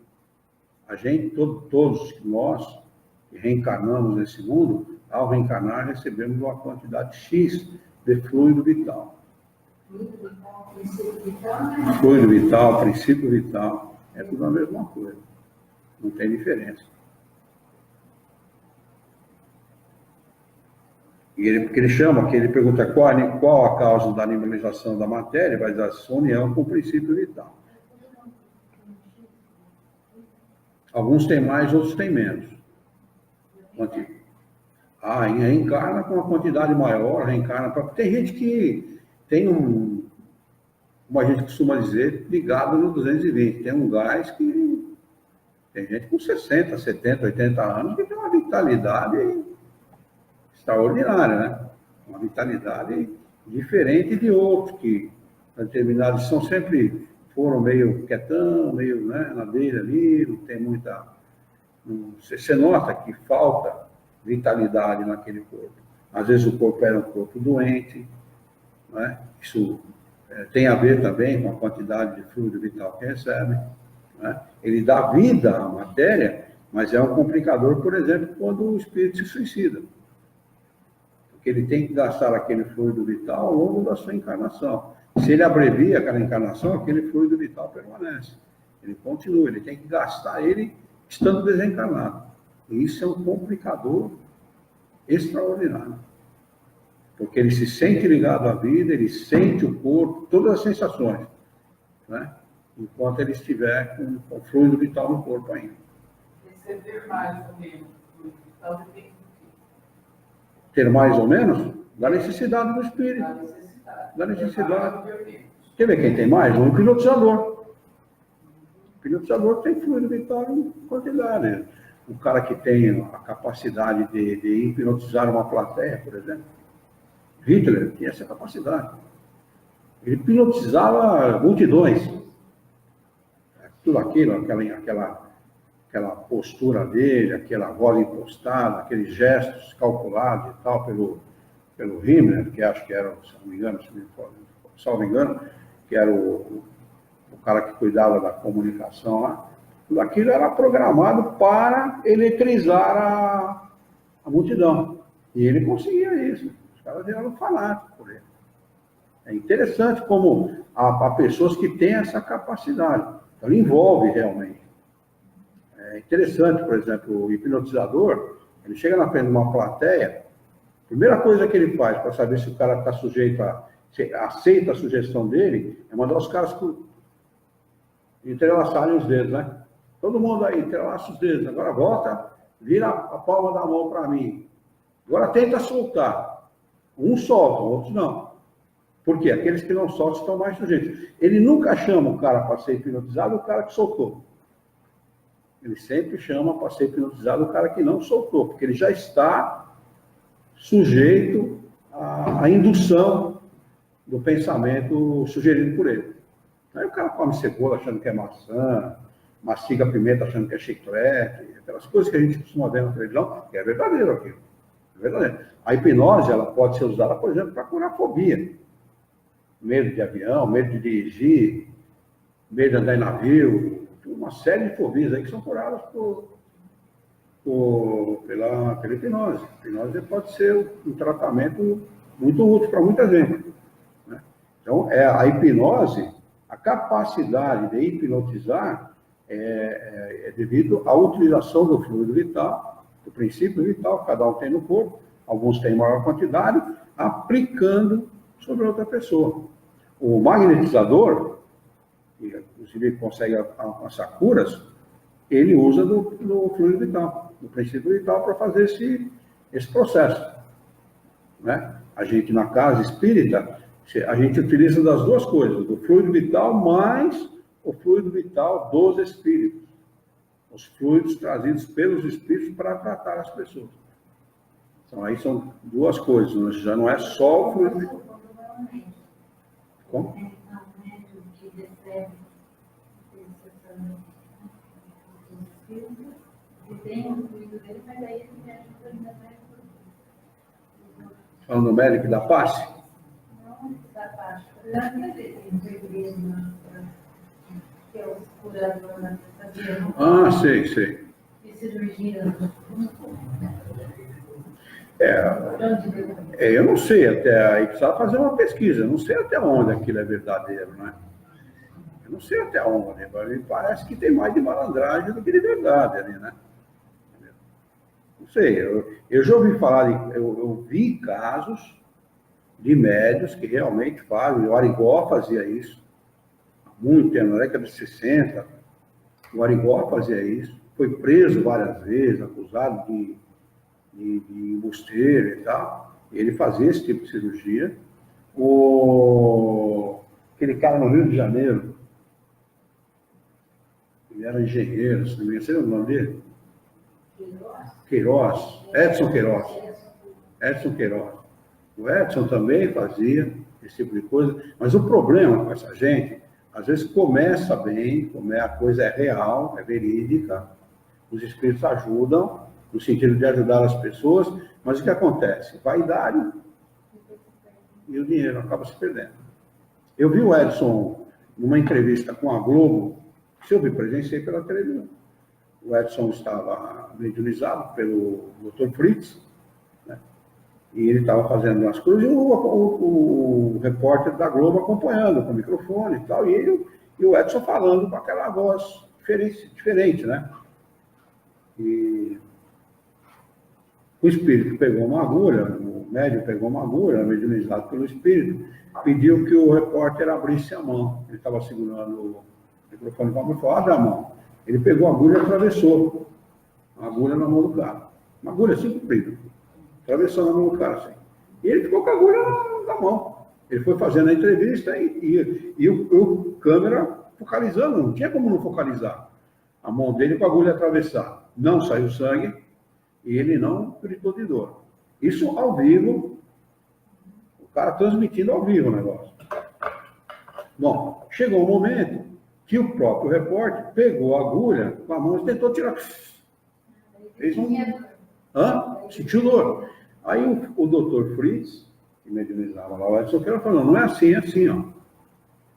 A gente, todos nós que reencarnamos nesse mundo, ao reencarnar, recebemos uma quantidade X de fluido vital. Fluido vital, princípio vital, é tudo a mesma coisa. Não tem diferença. E ele pergunta qual a causa da animalização da matéria, vai dar sua união com o princípio vital. Alguns têm mais, outros têm menos. Reencarna com uma quantidade maior, reencarna. Tem gente que tem como a gente costuma dizer, ligado no 220. Tem um gás que tem gente com 60, 70, 80 anos que tem uma vitalidade extraordinária, né? Uma vitalidade diferente de outros que, determinados, foram meio quietão, meio, né, na dele ali, não tem muita... Você nota que falta vitalidade naquele corpo. Às vezes o corpo era um corpo doente, né? Isso tem a ver também com a quantidade de fluido vital que recebe, né? Ele dá vida à matéria, mas é um complicador, por exemplo, quando o espírito se suicida. Porque ele tem que gastar aquele fluido vital ao longo da sua encarnação. Se ele abrevia aquela encarnação, aquele fluido vital permanece. Ele continua, ele tem que gastar ele estando desencarnado. E isso é um complicador extraordinário. Porque ele se sente ligado à vida, ele sente o corpo, todas as sensações, né? Enquanto ele estiver com fluido vital no corpo ainda. Receber mais ou menos fluido vital depende do quê? Ter mais ou menos? Da necessidade do espírito. Da necessidade. Quer ver quem tem mais? O hipnotizador. O hipnotizador tem fluido vital em quantidade. O cara que tem a capacidade de hipnotizar uma plateia, por exemplo. Hitler tinha essa capacidade. Ele hipnotizava multidões. Tudo aquilo, aquela postura dele, aquela voz impostada, aqueles gestos calculados e tal pelo Himmler, que acho que era, se não me engano, que era o cara que cuidava da comunicação lá. Tudo aquilo era programado para eletrizar a multidão. E ele conseguia isso. Os caras viraram fanáticos por ele. É interessante como há pessoas que têm essa capacidade. Então, ele envolve realmente. É interessante, por exemplo, o hipnotizador, ele chega na frente de uma plateia, a primeira coisa que ele faz para saber se o cara está sujeito se aceita a sugestão dele, é mandar os caras entrelaçarem os dedos, né? Todo mundo aí, entrelaça os dedos. Agora volta, vira a palma da mão para mim. Agora tenta soltar. Uns soltam, outros não. Por quê? Aqueles que não soltam estão mais sujeitos. Ele nunca chama o cara para ser hipnotizado o cara que soltou. Ele sempre chama para ser hipnotizado o cara que não soltou, porque ele já está sujeito à indução do pensamento sugerido por ele. Aí o cara come cebola achando que é maçã, mastiga pimenta achando que é chiclete, aquelas coisas que a gente costuma ver na televisão, que é verdadeiro aquilo. É verdadeiro. A hipnose, ela pode ser usada, por exemplo, para curar fobia. Medo de avião, medo de dirigir, medo de andar em navio, uma série de fobias aí que são curadas pela hipnose. A hipnose pode ser um tratamento muito útil para muita gente, né? Então, a hipnose, a capacidade de hipnotizar é devido à utilização do fluido vital, do princípio vital que cada um tem no corpo, alguns têm maior quantidade, aplicando sobre outra pessoa. O magnetizador, que inclusive consegue alcançar curas, ele usa do fluido vital, do princípio vital, para fazer esse processo, né? A gente, na casa espírita, a gente utiliza das duas coisas, do fluido vital mais o fluido vital dos espíritos, os fluidos trazidos pelos espíritos para tratar as pessoas. Então, aí são duas coisas, já não é só o fluido vital. Como? Falando do médico da passe? Não, da passe. Lá na igreja, que é o curador na fazia. Ah, sei. E cirurgia. Eu não sei até aí, precisava fazer uma pesquisa, eu não sei até onde aquilo é verdadeiro, né? Eu não sei até onde, mas parece que tem mais de malandragem do que de verdade ali, né? Não sei, eu já ouvi falar, eu vi casos de médios que realmente fazem, o Arigó fazia isso, há muito tempo, na década de 60, o Arigó fazia isso, foi preso várias vezes, acusado de embusteiro e tal, ele fazia esse tipo de cirurgia. Aquele cara no Rio de Janeiro, ele era engenheiro, se não me engano, você lembra o nome dele? Queiroz, Edson Queiroz. O Edson também fazia esse tipo de coisa, mas o problema com essa gente, às vezes começa bem, a coisa é real, é verídica, os espíritos ajudam, no sentido de ajudar as pessoas, mas o que acontece? Vaidade e o dinheiro acaba se perdendo. Eu vi o Edson numa entrevista com a Globo, que eu vi, presenciei pela televisão. O Edson estava mediunizado pelo Dr. Fritz, né? E ele estava fazendo umas coisas, e o repórter da Globo acompanhando com o microfone e tal, e o Edson falando com aquela voz diferente, né? E o espírito pegou uma agulha, o médium pegou uma agulha, mediunizado pelo espírito, pediu que o repórter abrisse a mão. Ele estava segurando o microfone com a mão e falou, abre a mão. Ele pegou a agulha e atravessou a agulha na mão do cara. Uma agulha assim comprida. Atravessou na mão do cara assim. E ele ficou com a agulha na mão. Ele foi fazendo a entrevista e o câmera focalizando, não tinha como não focalizar. A mão dele com a agulha atravessada. Não saiu sangue e ele não gritou de dor. Isso ao vivo, o cara transmitindo ao vivo o negócio. Bom, chegou um momento que o próprio repórter pegou a agulha com a mão e tentou tirar. Fez um... Sentiu dor. Aí o doutor Fritz, que mediunizava lá, o Edson Queiroz, falou, não é assim, é assim, ó.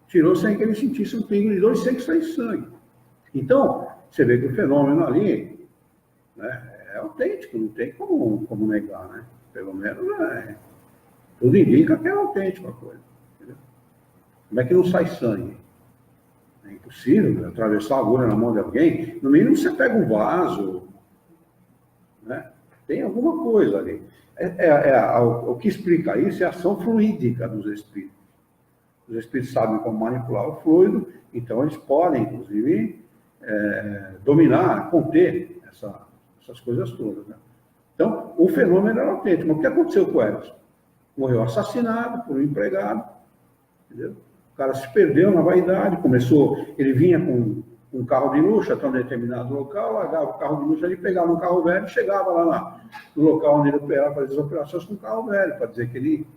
Tirou sem que ele sentisse um pingo de dor e sem que saísse sangue. Então, você vê que o fenômeno ali, né, é autêntico, não tem como negar, né? Pelo menos, tudo indica que é autêntico a coisa. Entendeu? Como é que não sai sangue? possível atravessar a agulha na mão de alguém. No mínimo você pega um vaso, né? Tem alguma coisa ali. O que explica isso é a ação fluídica dos espíritos. Os espíritos sabem como manipular o fluido, então eles podem, inclusive, dominar, conter essas coisas todas. Né? Então, o fenômeno era autêntico. Mas o que aconteceu com o Edson? Morreu assassinado por um empregado, entendeu? O cara se perdeu na vaidade, ele vinha com um carro de luxo até um determinado local, largava o carro de luxo ali, pegava um carro velho e chegava lá no local onde ele operava, fazia as operações com um carro velho, para dizer que ele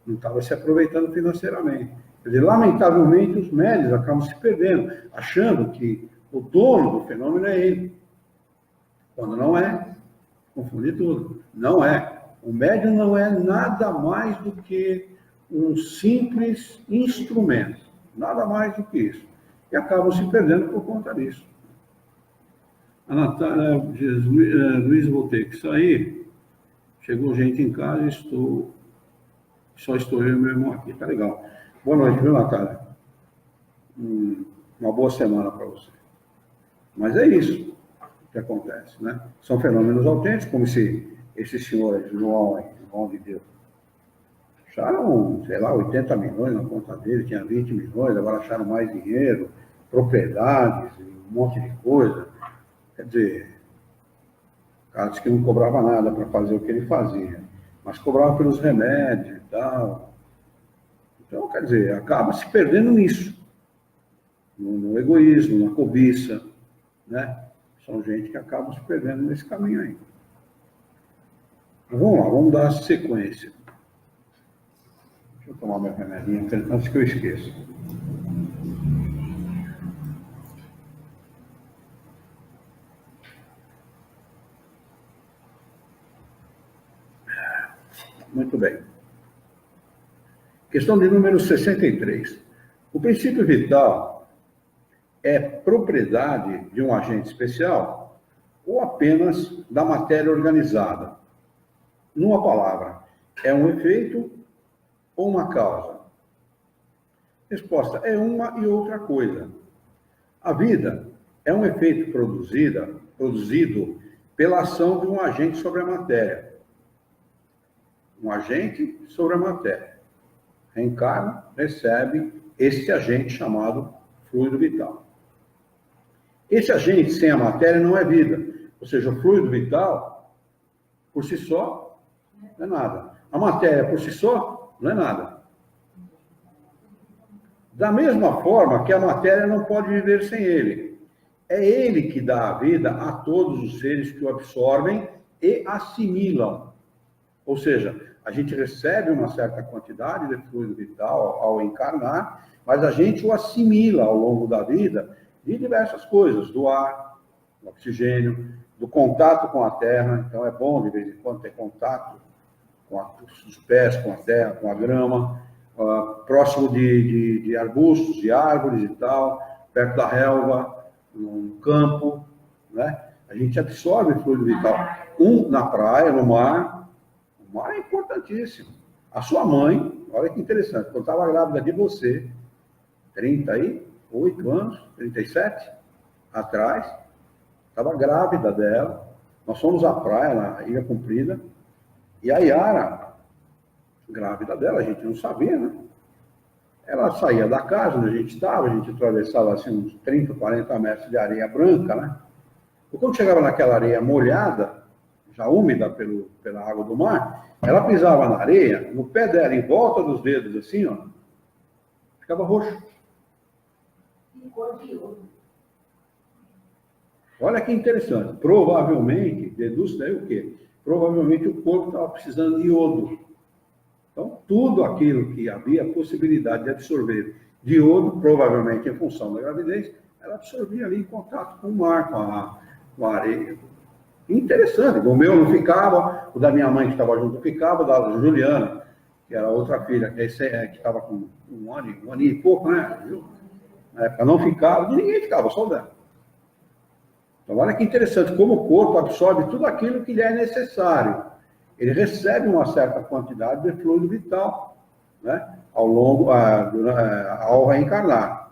não estava se aproveitando financeiramente. Quer dizer, lamentavelmente, os médios acabam se perdendo, achando que o dono do fenômeno é ele. Quando não é, confunde tudo. Não é. O médium não é nada mais do que um simples instrumento. Nada mais do que isso. E acabam se perdendo por conta disso. A Natália diz, Luiz, vou ter que sair. Chegou gente em casa e só estou eu e meu irmão aqui. Tá legal. Boa noite, viu, Natália? Uma boa semana para você. Mas é isso que acontece, né? São fenômenos autênticos, como se esses senhores, João de Deus, acharam, sei lá, 80 milhões na conta dele, tinha 20 milhões, agora acharam mais dinheiro, propriedades, um monte de coisa. Quer dizer, o cara disse que não cobrava nada para fazer o que ele fazia, mas cobrava pelos remédios e tal. Então, quer dizer, acaba se perdendo nisso, no egoísmo, na cobiça, né? São gente que acaba se perdendo nesse caminho aí. Mas vamos lá, vamos dar sequência. Deixa eu tomar meu remedinho antes que eu esqueça. Muito bem. Questão de número 63. O princípio vital é propriedade de um agente especial ou apenas da matéria organizada? Numa palavra, é um efeito ou uma causa? Resposta, é uma e outra coisa. A vida é um efeito produzido pela ação de um agente sobre a matéria. Um agente sobre a matéria. Reencarna, recebe este agente chamado fluido vital. Esse agente sem a matéria não é vida. Ou seja, o fluido vital, por si só, não é nada. A matéria, por si só, não é nada. Da mesma forma que a matéria não pode viver sem ele. É ele que dá a vida a todos os seres que o absorvem e assimilam. Ou seja, a gente recebe uma certa quantidade de fluido vital ao encarnar, mas a gente o assimila ao longo da vida de diversas coisas, do ar, do oxigênio, do contato com a terra. Então é bom de vez em quando ter contato com os pés, com a terra, com a grama, próximo de arbustos, de árvores e tal, perto da relva, no campo, né? A gente absorve fluido vital. Na praia, no mar. O mar é importantíssimo. A sua mãe, olha que interessante, quando estava grávida de você, 38 anos, 37 atrás, estava grávida dela, nós fomos à praia, na Ilha Comprida, e a Yara, grávida dela, a gente não sabia, né? Ela saía da casa onde a gente estava, a gente atravessava assim uns 30, 40 metros de areia branca, né? E quando chegava naquela areia molhada, já úmida pela água do mar, ela pisava na areia, no pé dela, em volta dos dedos, assim, ó, ficava roxo. Olha que interessante. Provavelmente, deduz daí o quê? Provavelmente o corpo estava precisando de iodo. Então, tudo aquilo que havia possibilidade de absorver de iodo, provavelmente em função da gravidez, ela absorvia ali em contato com o mar, com a areia. Interessante, o meu não ficava, o da minha mãe que estava junto ficava, o da Juliana, que era outra filha, que estava com um ano e pouco, né? Na época não ficava, ninguém ficava, só o dela. Então, olha que interessante, como o corpo absorve tudo aquilo que lhe é necessário. Ele recebe uma certa quantidade de fluido vital, né? Ao reencarnar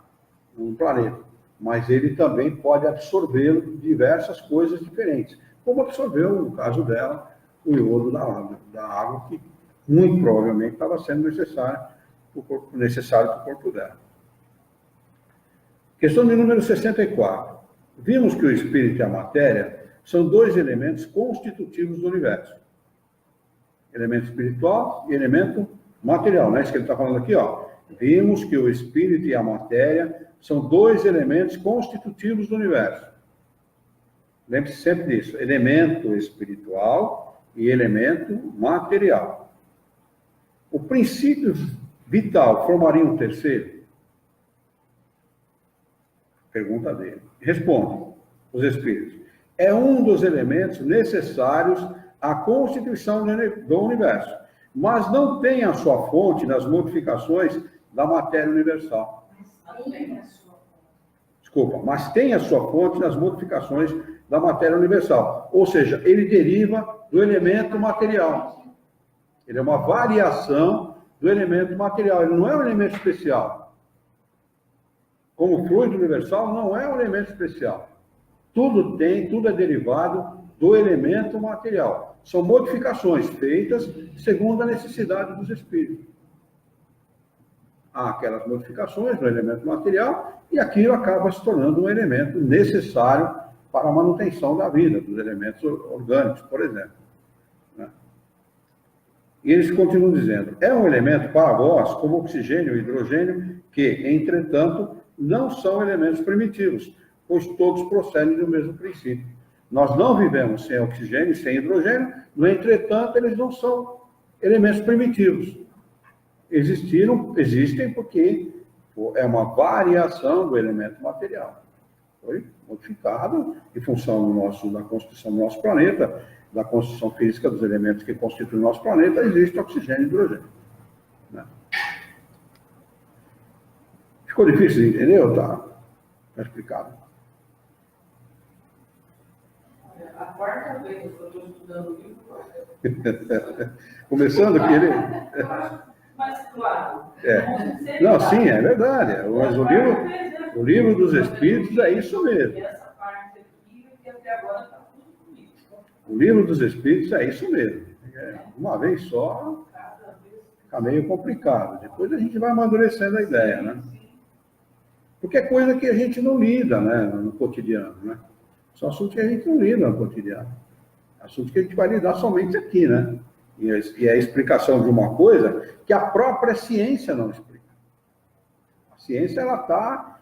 no planeta. mas ele também pode absorver diversas coisas diferentes, como absorveu, no caso dela, o iodo da água, que muito provavelmente estava sendo necessário para o corpo dela. Questão de número 64. Vimos que o espírito e a matéria são dois elementos constitutivos do universo. Elemento espiritual e elemento material, não é isso que ele está falando aqui, ó. Vimos que o espírito e a matéria são dois elementos constitutivos do universo. Lembre-se sempre disso, elemento espiritual e elemento material. O princípio vital formaria um terceiro? Pergunta dele. Responde os espíritos. É um dos elementos necessários à constituição do universo, mas não tem a sua fonte nas modificações da matéria universal. Desculpa, mas tem a sua fonte nas modificações da matéria universal. Ou seja, ele deriva do elemento material. Ele é uma variação do elemento material. Ele não é um elemento especial. Como o fluido universal não é um elemento especial. Tudo é derivado do elemento material. São modificações feitas segundo a necessidade dos espíritos. Há aquelas modificações no elemento material e aquilo acaba se tornando um elemento necessário para a manutenção da vida, dos elementos orgânicos, por exemplo. Né? E eles continuam dizendo, é um elemento para vós, como oxigênio e hidrogênio, que, entretanto, não são elementos primitivos, pois todos procedem do mesmo princípio. Nós não vivemos sem oxigênio e sem hidrogênio, no entretanto, eles não são elementos primitivos. Existem porque é uma variação do elemento material. Foi modificado em função da constituição do nosso planeta, da constituição física dos elementos que constituem o nosso planeta, existe oxigênio e hidrogênio. Né? Ficou difícil de entender ou está explicado? A quarta vez que eu estou estudando o livro, Começando a querer. eu acho mais claro. Não, sim, é verdade. Mas o livro dos Espíritos é isso mesmo. Essa parte aqui, que até agora está tudo comigo. O livro dos Espíritos é isso mesmo. Uma vez só, fica meio complicado. Depois a gente vai amadurecendo a ideia, né? Porque é coisa que a gente não lida, né, no cotidiano, né? São assuntos que a gente não lida no cotidiano. Assuntos que a gente vai lidar somente aqui, né? E é a explicação de uma coisa que a própria ciência não explica. A ciência, ela tá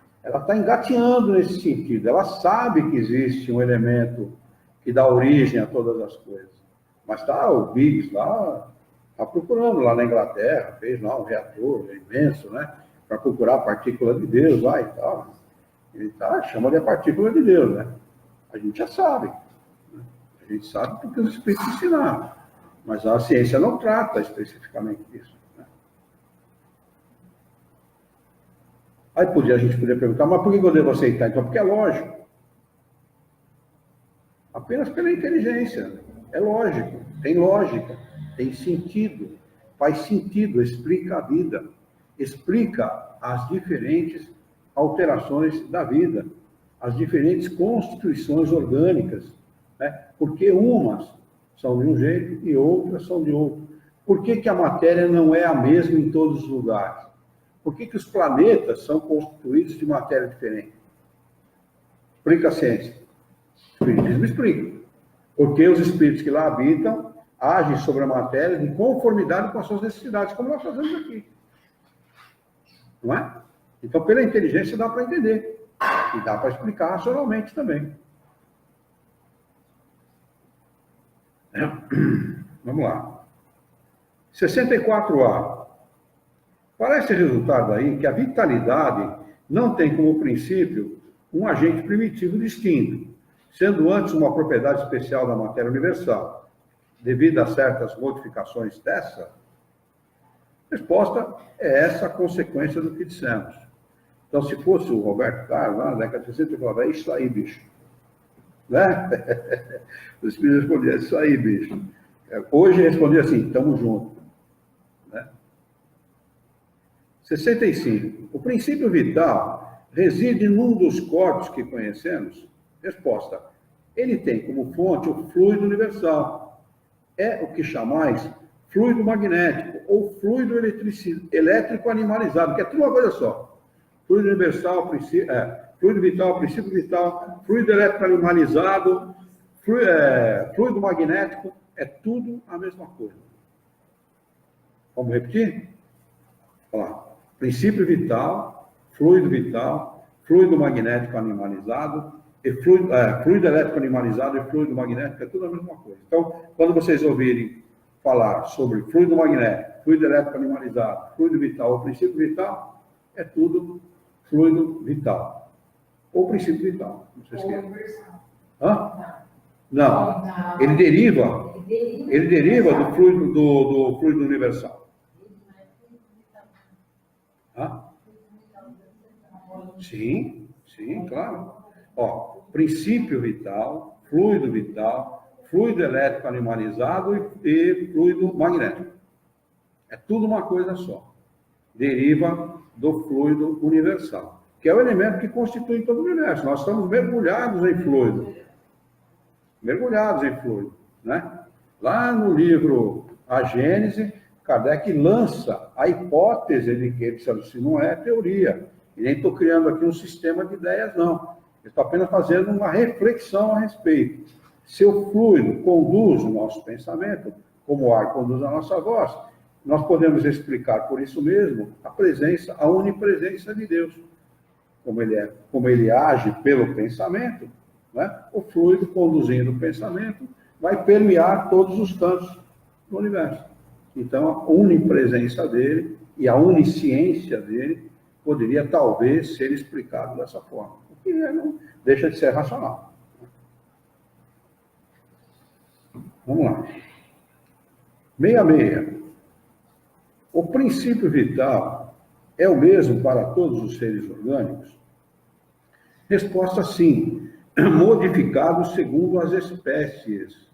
engateando nesse sentido. Ela sabe que existe um elemento que dá origem a todas as coisas. Mas o Biggs lá, está procurando lá na Inglaterra, fez lá um reator imenso, né? Para procurar a partícula de Deus lá e tal. Ele chama de a partícula de Deus, né? A gente já sabe. Né? A gente sabe porque os espíritos ensinaram. Mas a ciência não trata especificamente disso. Né? Aí a gente poderia perguntar, mas por que eu devo aceitar? Então, porque é lógico. Apenas pela inteligência. É lógico, tem lógica, tem sentido, faz sentido, explica a vida, explica as diferentes alterações da vida, as diferentes constituições orgânicas, né? Porque umas são de um jeito e outras são de outro. Por que a matéria não é a mesma em todos os lugares? Por que os planetas são constituídos de matéria diferente? Explica a ciência. O Espiritismo explica. Porque os espíritos que lá habitam agem sobre a matéria de conformidade com as suas necessidades, como nós fazemos aqui. Não é? Então, pela inteligência dá para entender. E dá para explicar racionalmente também. Vamos lá. 64A. Parece resultar daí que a vitalidade não tem como princípio um agente primitivo distinto, sendo antes uma propriedade especial da matéria universal, devido a certas modificações dessa? A resposta é essa a consequência do que dissemos. Então, se fosse o Roberto Carlos, lá na década de 60, ele falava, é isso aí, bicho. Né? Os espíritos respondiam, é isso aí, bicho. Hoje respondia assim, estamos juntos. Né? 65. O princípio vital reside num dos corpos que conhecemos? Resposta. Ele tem como fonte o fluido universal. É o que chamais fluido magnético ou fluido elétrico animalizado, que é tudo uma coisa só. Fluido universal, fluido vital, princípio vital, fluido elétrico animalizado, fluido magnético, é tudo a mesma coisa. Vamos repetir? Olha lá. Princípio vital, fluido magnético animalizado, e fluido elétrico animalizado e fluido magnético, é tudo a mesma coisa. Então, quando vocês ouvirem falar sobre fluido magnético, fluido elétrico animalizado, fluido vital ou princípio vital, é tudo fluido vital. Ou princípio vital, não sei se Ou é. universal. Hã? Não. Ele deriva do fluido universal. Hã? Sim, claro. Ó, princípio vital, fluido elétrico animalizado e fluido magnético. É tudo uma coisa só. Deriva do fluido universal, que é o elemento que constitui todo o universo. Nós estamos mergulhados em fluido. Né? Lá no livro A Gênese, Kardec lança a hipótese de que isso não é teoria. E nem estou criando aqui um sistema de ideias, não. Eu estou apenas fazendo uma reflexão a respeito. Se o fluido conduz o nosso pensamento, como o ar conduz a nossa voz, nós podemos explicar por isso mesmo a onipresença de Deus. Como ele age pelo pensamento, né? O fluido conduzindo o pensamento vai permear todos os cantos do universo. Então, a onipresença dele e a onisciência dele poderia talvez ser explicado dessa forma, o que não deixa de ser racional. Vamos lá. 66. O princípio vital é o mesmo para todos os seres orgânicos? Resposta sim, modificado segundo as espécies.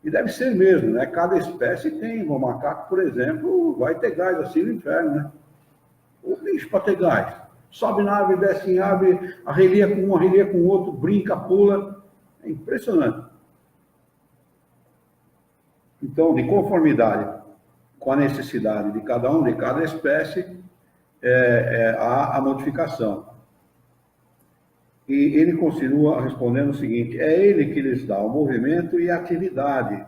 E deve ser mesmo, né? Cada espécie tem. O macaco, por exemplo, vai ter gás assim no inferno, né? O bicho para ter gás. Sobe na árvore, desce em árvore, arrelia com um, arrelia com o outro, brinca, pula. É impressionante. Então, de conformidade com a necessidade de cada um, de cada espécie, há a modificação. E ele continua respondendo o seguinte: é ele que lhes dá o movimento e atividade.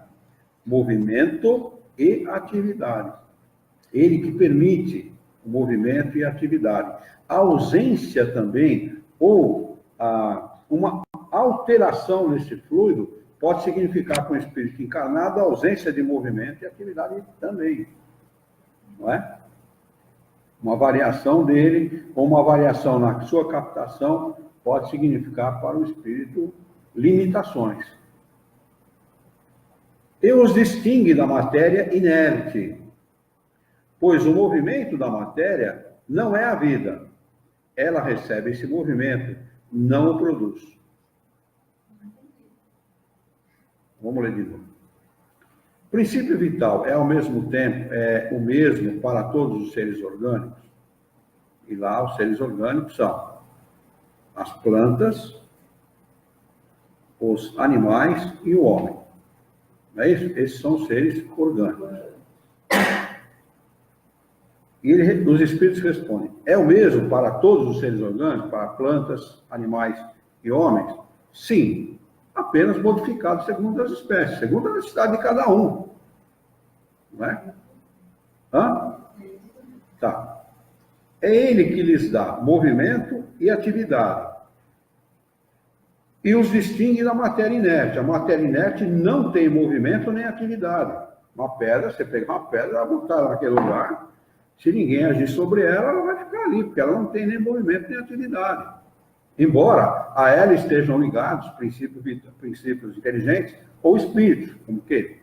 Movimento e atividade. Ele que permite o movimento e atividade. A ausência também, ou uma alteração nesse fluido, pode significar para o espírito encarnado a ausência de movimento e atividade também. Não é? Uma variação dele, ou uma variação na sua captação, pode significar para o espírito limitações. E os distingue da matéria inerte, pois o movimento da matéria não é a vida. Ela recebe esse movimento, não o produz. Vamos ler de novo. O princípio vital é ao mesmo tempo o mesmo para todos os seres orgânicos? E lá os seres orgânicos são as plantas, os animais e o homem. Não é isso? Esses são os seres orgânicos. E os espíritos respondem: é o mesmo para todos os seres orgânicos, para plantas, animais e homens? Sim, apenas modificado segundo as espécies, segundo a necessidade de cada um. Não é? Hã? Tá. É ele que lhes dá movimento e atividade. E os distingue da matéria inerte. A matéria inerte não tem movimento nem atividade. Uma pedra, você pega uma pedra, vai botar ela naquele lugar. Se ninguém agir sobre ela, ela vai ficar ali, porque ela não tem nem movimento nem atividade. Embora a ela estejam ligados princípios inteligentes ou espíritos, como que?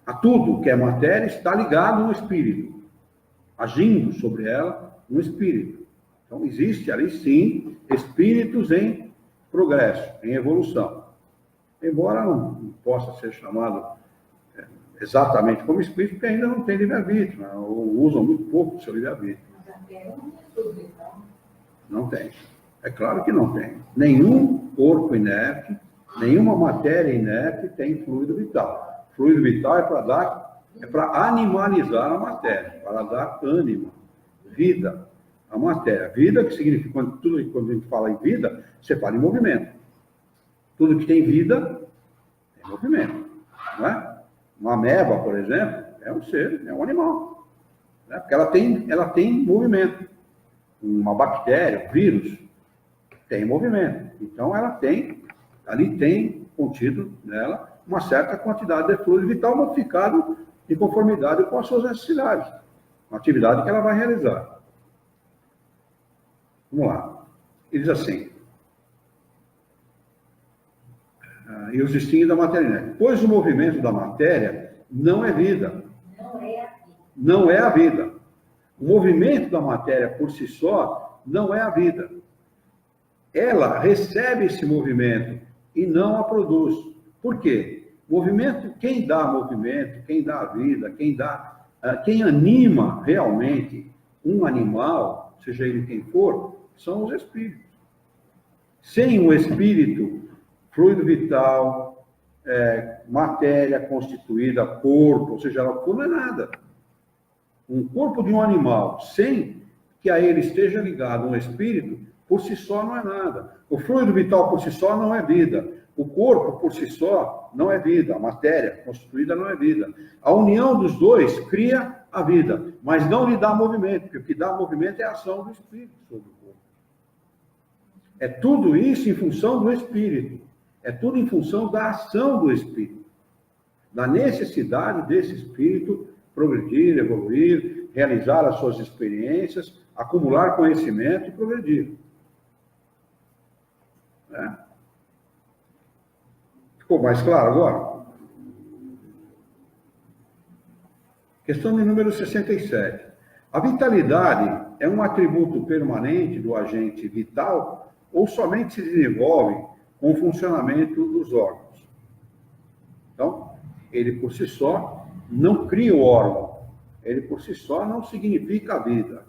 A tudo que é matéria está ligado no espírito, agindo sobre ela no espírito. Então, existe ali, sim, espíritos em progresso, em evolução. Embora não possa ser chamado exatamente como espírito, porque ainda não tem livre-arbítrio, né? Ou usam muito pouco do seu livre-arbítrio. matéria não tem fluido vital. Não tem. É claro que não tem. Nenhum corpo inerte, nenhuma matéria inerte tem fluido vital. Fluido vital é para animalizar a matéria, para dar ânimo, vida à matéria. Vida que significa, quando a gente fala em vida, você fala em movimento. Tudo que tem vida tem movimento. Não é? Uma ameba, por exemplo, é um ser, é um animal. Né? Porque ela tem movimento. Uma bactéria, um vírus, tem movimento. Então, ali tem contido nela uma certa quantidade de fluido vital modificado de conformidade com as suas necessidades. Uma atividade que ela vai realizar. Vamos lá. Ele diz assim. E os distingue da matéria inerte. Pois o movimento da matéria não é vida. Não é a vida. Não é a vida. O movimento da matéria por si só não é a vida. Ela recebe esse movimento e não a produz. Por quê? Movimento, quem dá movimento, quem dá vida, quem anima realmente um animal, seja ele quem for, são os espíritos. Sem o espírito, fluido vital, matéria constituída, corpo, ou seja, ela não é nada. Um corpo de um animal, sem que a ele esteja ligado um espírito, por si só não é nada. O fluido vital por si só não é vida. O corpo por si só não é vida. A matéria constituída não é vida. A união dos dois cria a vida, mas não lhe dá movimento, porque o que dá movimento é a ação do espírito sobre o corpo. É tudo isso em função do espírito. É tudo em função da ação do espírito. Da necessidade desse espírito progredir, evoluir, realizar as suas experiências, acumular conhecimento e progredir. Ficou mais claro agora? Questão de número 67. A vitalidade é um atributo permanente do agente vital ou somente se desenvolve com o funcionamento dos órgãos? Então, ele por si só não cria o órgão, ele por si só não significa a vida.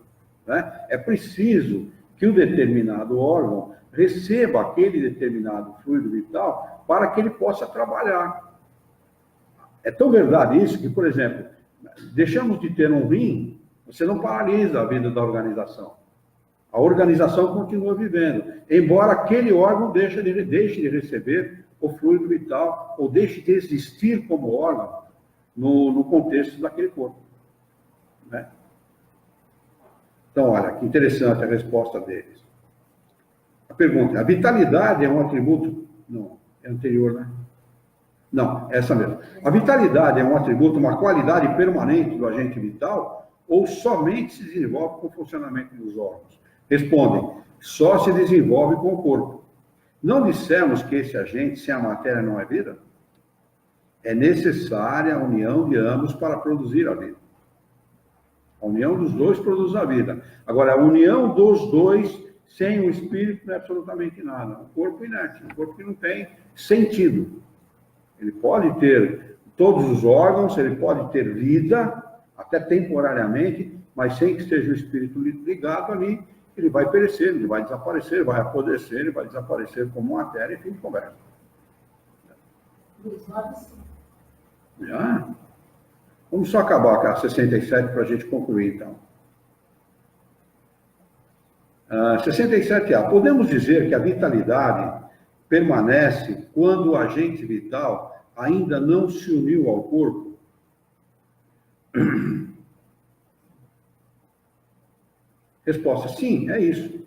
Né? É preciso que o determinado órgão receba aquele determinado fluido vital para que ele possa trabalhar. É tão verdade isso que, por exemplo, deixamos de ter um rim, você não paralisa a vida da organização. A organização continua vivendo, embora aquele órgão deixe de receber o fluido vital ou deixe de existir como órgão no contexto daquele corpo. Né? Então, olha, que interessante a resposta deles. A pergunta, a vitalidade é um atributo... Não, é anterior, né? Não, essa mesmo. A vitalidade é um atributo, uma qualidade permanente do agente vital ou somente se desenvolve com o funcionamento dos órgãos? Respondem, só se desenvolve com o corpo. Não dissemos que esse agente, sem a matéria, não é vida? É necessária a união de ambos para produzir a vida. A união dos dois produz a vida. Agora, a união dos dois, sem o espírito, não é absolutamente nada. Um corpo inerte, um corpo que não tem sentido. Ele pode ter todos os órgãos, ele pode ter vida, até temporariamente, mas sem que esteja o espírito ligado ali, ele vai perecer, ele vai desaparecer, vai apodrecer, ele vai desaparecer como matéria e fim de conversa. Já? Vamos só acabar com a 67 para a gente concluir, então. 67A. Podemos dizer que a vitalidade permanece quando o agente vital ainda não se uniu ao corpo? Resposta, sim, é isso.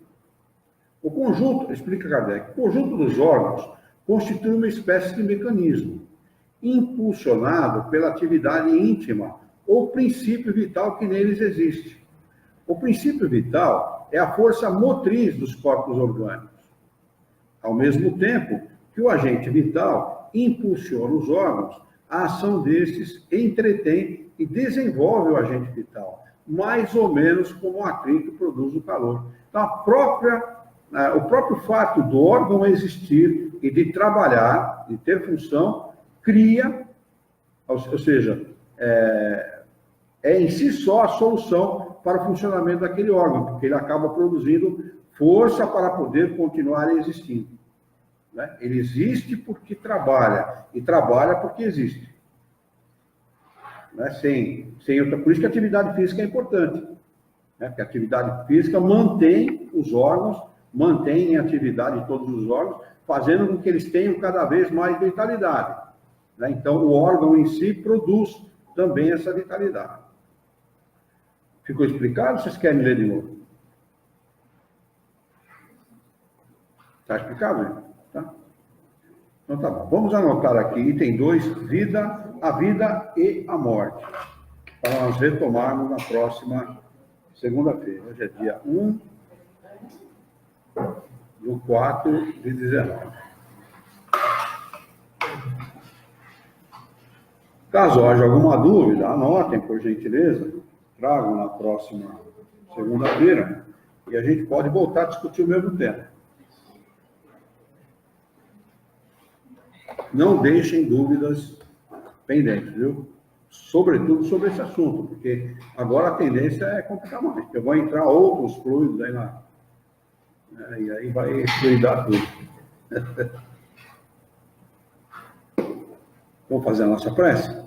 O conjunto, explica Kardec, o conjunto dos órgãos constitui uma espécie de mecanismo, impulsionado pela atividade íntima ou princípio vital que neles existe. O princípio vital é a força motriz dos corpos orgânicos, ao mesmo tempo que o agente vital impulsiona os órgãos, a ação desses entretém e desenvolve o agente vital, mais ou menos como o atrito produz o calor. Então, o próprio fato do órgão existir e de trabalhar, de ter função, cria, ou seja, é em si só a solução para o funcionamento daquele órgão, porque ele acaba produzindo força para poder continuar existindo. Né? Ele existe porque trabalha, e trabalha porque existe. Né? Por isso que a atividade física é importante. Né? Porque a atividade física mantém os órgãos, mantém em atividade todos os órgãos, fazendo com que eles tenham cada vez mais vitalidade. Né? Então, o órgão em si produz também essa vitalidade. Ficou explicado? Vocês querem ler de novo? Está explicado, gente? Tá? Então tá bom. Vamos anotar aqui, item 2, a vida e a morte. Para nós retomarmos na próxima segunda-feira. Hoje é dia 1/4/19. Caso haja alguma dúvida, anotem, por gentileza, tragam na próxima segunda-feira e a gente pode voltar a discutir o mesmo tema. Não deixem dúvidas pendentes, viu? Sobretudo sobre esse assunto, porque agora a tendência é complicar mais. Eu vou entrar outros fluidos aí e aí vai fluidar tudo. Vamos fazer a nossa prece?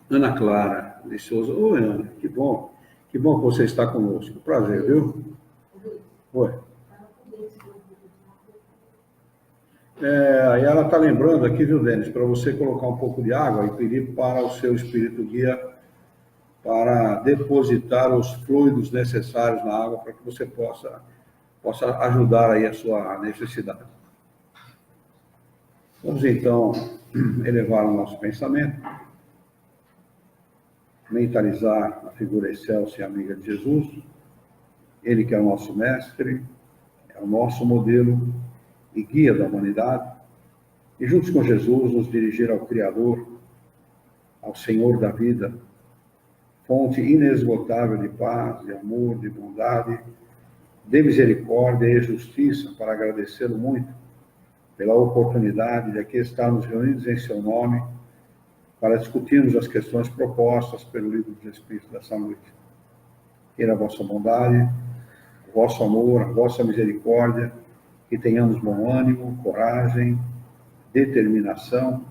Ana Clara de Souza. Oi, Ana, que bom. Que bom que você está conosco. Prazer, viu? Oi. Aí ela está lembrando aqui, viu, Denis, para você colocar um pouco de água e pedir para o seu espírito guia para depositar os fluidos necessários na água para que você possa ajudar aí a sua necessidade. Vamos então elevar o nosso pensamento, mentalizar a figura excelsa e amiga de Jesus, ele que é o nosso mestre, é o nosso modelo e guia da humanidade, e juntos com Jesus nos dirigir ao Criador, ao Senhor da vida, fonte inesgotável de paz, de amor, de bondade, de misericórdia e justiça, para agradecê-lo muito pela oportunidade de aqui estarmos reunidos em seu nome, para discutirmos as questões propostas pelo Livro dos Espíritos dessa noite. Queira a vossa bondade, o vosso amor, a vossa misericórdia, que tenhamos bom ânimo, coragem, determinação,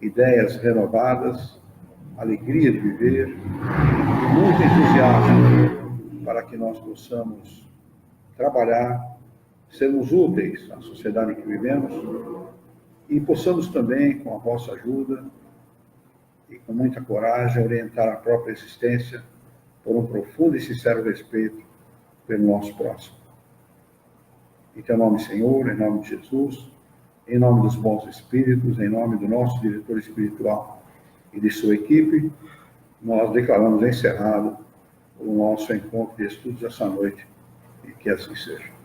ideias renovadas, alegria de viver, e muito entusiasmo para que nós possamos trabalhar, sermos úteis à sociedade em que vivemos e possamos também, com a vossa ajuda e com muita coragem, orientar a própria existência por um profundo e sincero respeito pelo nosso próximo. Em teu nome, Senhor, em nome de Jesus, em nome dos bons espíritos, em nome do nosso diretor espiritual e de sua equipe, nós declaramos encerrado o nosso encontro de estudos essa noite, e que assim seja.